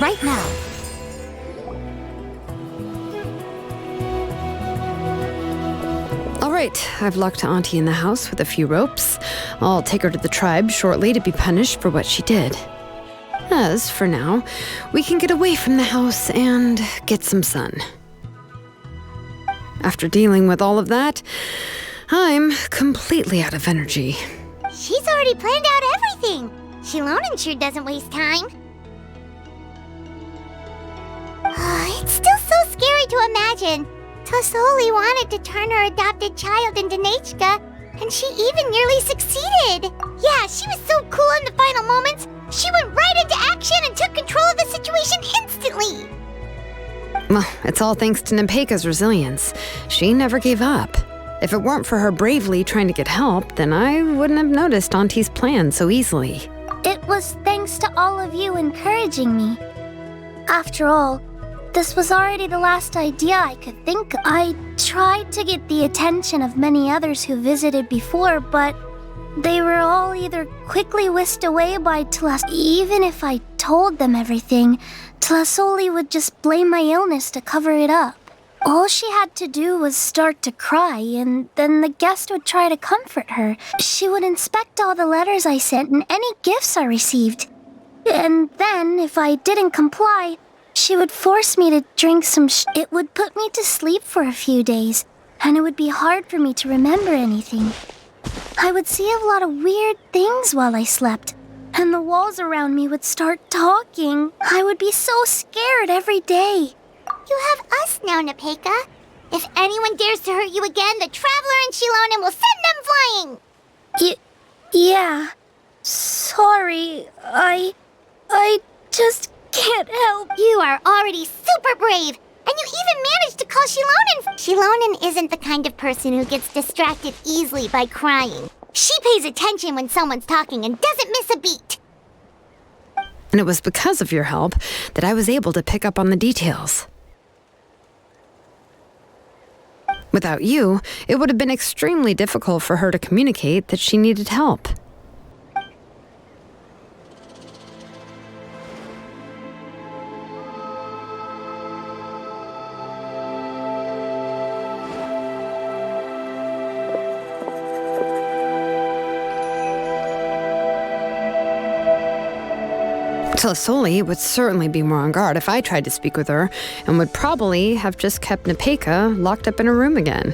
right now. All right, I've locked Auntie in the house with a few ropes. I'll take her to the tribe shortly to be punished for what she did. As for now, we can get away from the house and get some sun. After dealing with all of that, I'm completely out of energy. She's already planned out everything. Shilonen sure doesn't waste time. It's still so scary to imagine. Tosoli wanted to turn her adopted child into Nechka, and she even nearly succeeded. Yeah, she was so cool in the final moments. She went right into action and took control of the situation instantly. Well, it's all thanks to Nempeka's resilience. She never gave up. If it weren't for her bravely trying to get help, then I wouldn't have noticed Auntie's plan so easily. It was thanks to all of you encouraging me. After all, this was already the last idea I could think of. I tried to get the attention of many others who visited before, but they were all either quickly whisked away by Even if I told them everything, Tlasoli would just blame my illness to cover it up. All she had to do was start to cry, and then the guest would try to comfort her. She would inspect all the letters I sent and any gifts I received. And then, if I didn't comply, she would force me to drink some It would put me to sleep for a few days, and it would be hard for me to remember anything. I would see a lot of weird things while I slept, and the walls around me would start talking. I would be so scared every day. You have us now, Nepeka. If anyone dares to hurt you again, the Traveler and Shilonen will send them flying! Yeah. Sorry, I just can't help. You are already super brave, and you even managed to call Shilonen. Shilonen isn't the kind of person who gets distracted easily by crying. She pays attention when someone's talking and doesn't miss a beat. And it was because of your help that I was able to pick up on the details. Without you, it would have been extremely difficult for her to communicate that she needed help. Tlasoli would certainly be more on guard if I tried to speak with her, and would probably have just kept Nepeka locked up in her room again.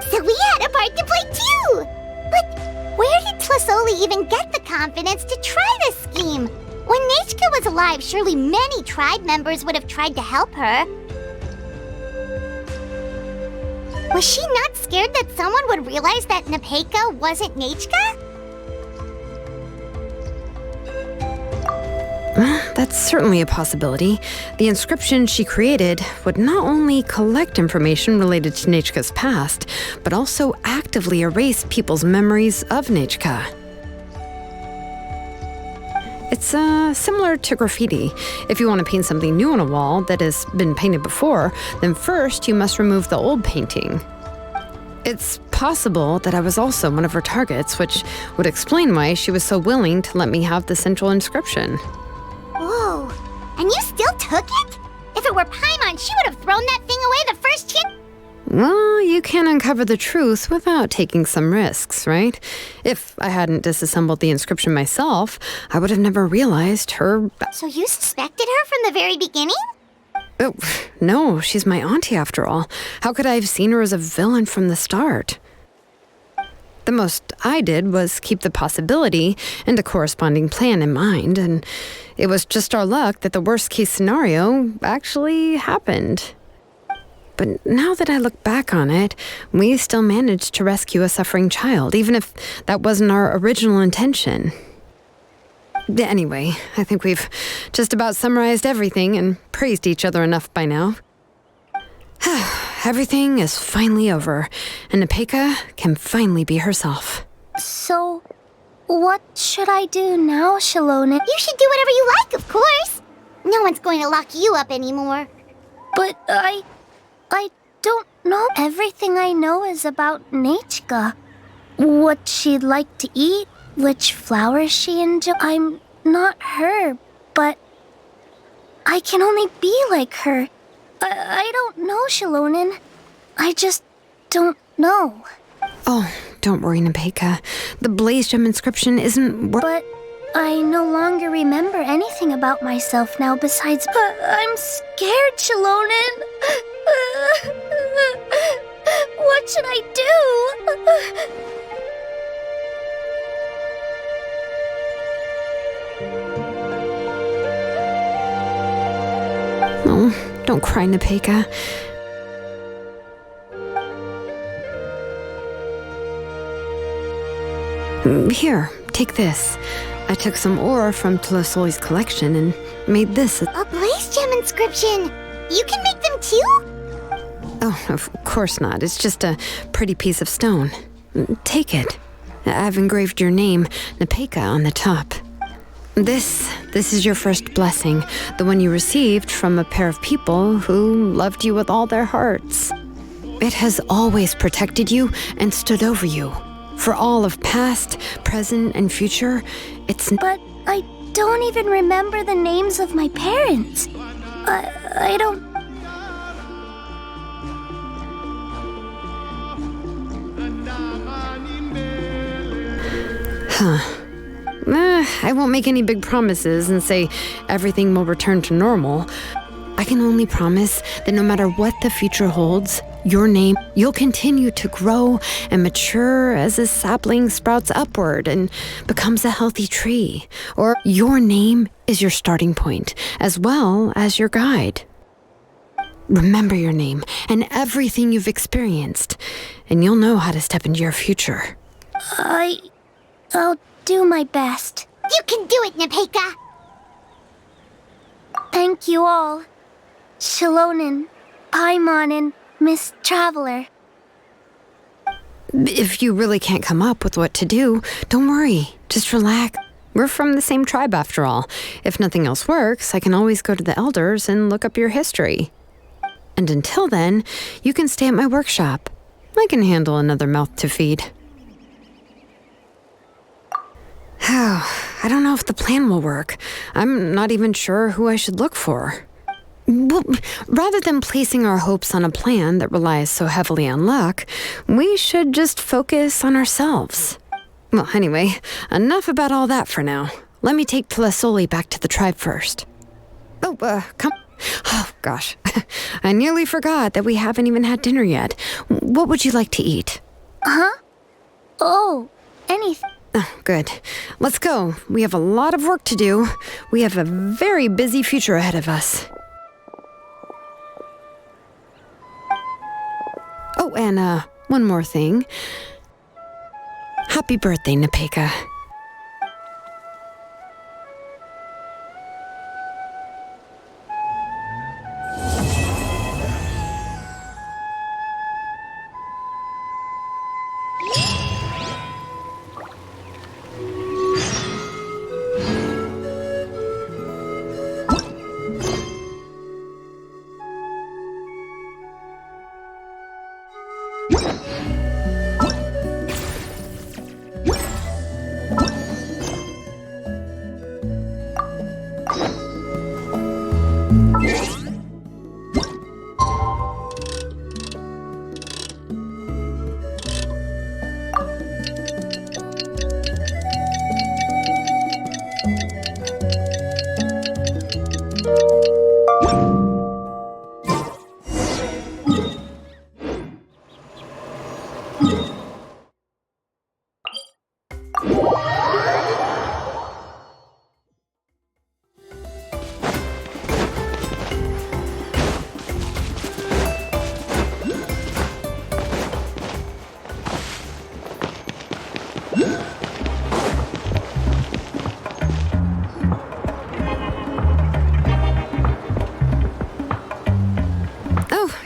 So we had a part to play too! But where did Tlasoli even get the confidence to try this scheme? When Nechka was alive, surely many tribe members would have tried to help her. Was she not scared that someone would realize that Nepeka wasn't Nechka? That's certainly a possibility. The inscription she created would not only collect information related to Nechka's past, but also actively erase people's memories of Nechka. It's similar to graffiti. If you want to paint something new on a wall that has been painted before, then first you must remove the old painting. It's possible that I was also one of her targets, which would explain why she was so willing to let me have the central inscription. Whoa, and you still took it? If it were Paimon, she would have thrown that thing away the first chance. Well, you can't uncover the truth without taking some risks, right? If I hadn't disassembled the inscription myself, I would have never realized her... So you suspected her from the very beginning? Oh, no, she's my auntie after all. How could I have seen her as a villain from the start? The most I did was keep the possibility and a corresponding plan in mind, and it was just our luck that the worst-case scenario actually happened. But now that I look back on it, we still managed to rescue a suffering child, even if that wasn't our original intention. Anyway, I think we've just about summarized everything and praised each other enough by now. Everything is finally over, and Nepeka can finally be herself. So, what should I do now, Shilonen? You should do whatever you like, of course. No one's going to lock you up anymore. But I don't know. Everything I know is about Nechka. What she'd like to eat, which flowers she enjoys. I'm not her, but I can only be like her. I don't know, Shilonen. I just don't know. Oh, don't worry, Nepeka. The Blaze Gem inscription isn't... But I no longer remember anything about myself now besides... I'm scared, Shilonen. What should I do? Oh, don't cry, Nepeka. Here, take this. I took some ore from Tlasoli's collection and made this. A Blaze Gem inscription! You can make them too? Oh, of course not. It's just a pretty piece of stone. Take it. I've engraved your name, Nepeka, on the top. This is your first blessing, the one you received from a pair of people who loved you with all their hearts. It has always protected you and stood over you, For all of past, present, and future, it's... But I don't even remember the names of my parents. I don't... I won't make any big promises and say everything will return to normal. I can only promise that no matter what the future holds, your name, you'll continue to grow and mature as a sapling sprouts upward and becomes a healthy tree. Or your name is your starting point, as well as your guide. Remember your name and everything you've experienced, and you'll know how to step into your future. I'll do my best. You can do it, Nepeka! Thank you all. Shilonen, Paimon, and Miss Traveler. If you really can't come up with what to do, don't worry. Just relax. We're from the same tribe after all. If nothing else works, I can always go to the elders and look up your history. And until then, you can stay at my workshop. I can handle another mouth to feed. I don't know if the plan will work. I'm not even sure who I should look for. Well, rather than placing our hopes on a plan that relies so heavily on luck, we should just focus on ourselves. Well, anyway, enough about all that for now. Let me take Tlasoli back to the tribe first. Come. Oh, gosh. I nearly forgot that we haven't even had dinner yet. What would you like to eat? Huh? Oh, anything. Oh, good. Let's go. We have a lot of work to do. We have a very busy future ahead of us. Oh, and one more thing. Happy birthday, Nepeka.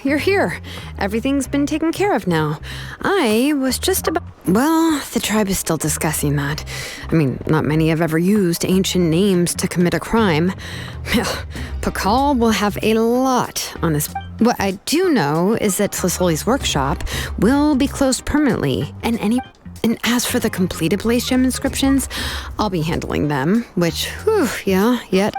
You're here. Everything's been taken care of now. I was just about... Well, the tribe is still discussing that. I mean, not many have ever used ancient names to commit a crime. Pakal will have a lot on his... What I do know is that Tlasoli's workshop will be closed permanently, and as for the completed Blaze Gem inscriptions, I'll be handling them, which, yet...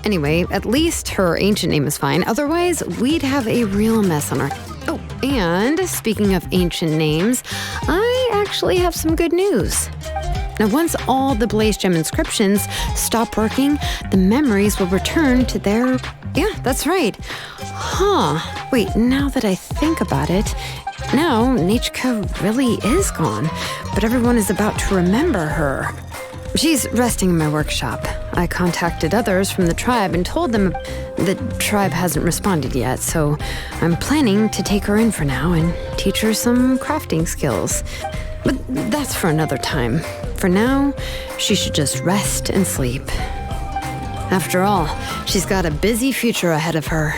Anyway, at least her ancient name is fine. Otherwise, we'd have a real mess on our... Oh, and speaking of ancient names, I actually have some good news. Now, once all the Blaze Gem inscriptions stop working, the memories will return to their... Yeah, that's right. Wait, now that I think about it, now Nechka really is gone, but everyone is about to remember her. She's resting in my workshop. I contacted others from the tribe and told them the tribe hasn't responded yet, so I'm planning to take her in for now and teach her some crafting skills. But that's for another time. For now, she should just rest and sleep. After all, she's got a busy future ahead of her.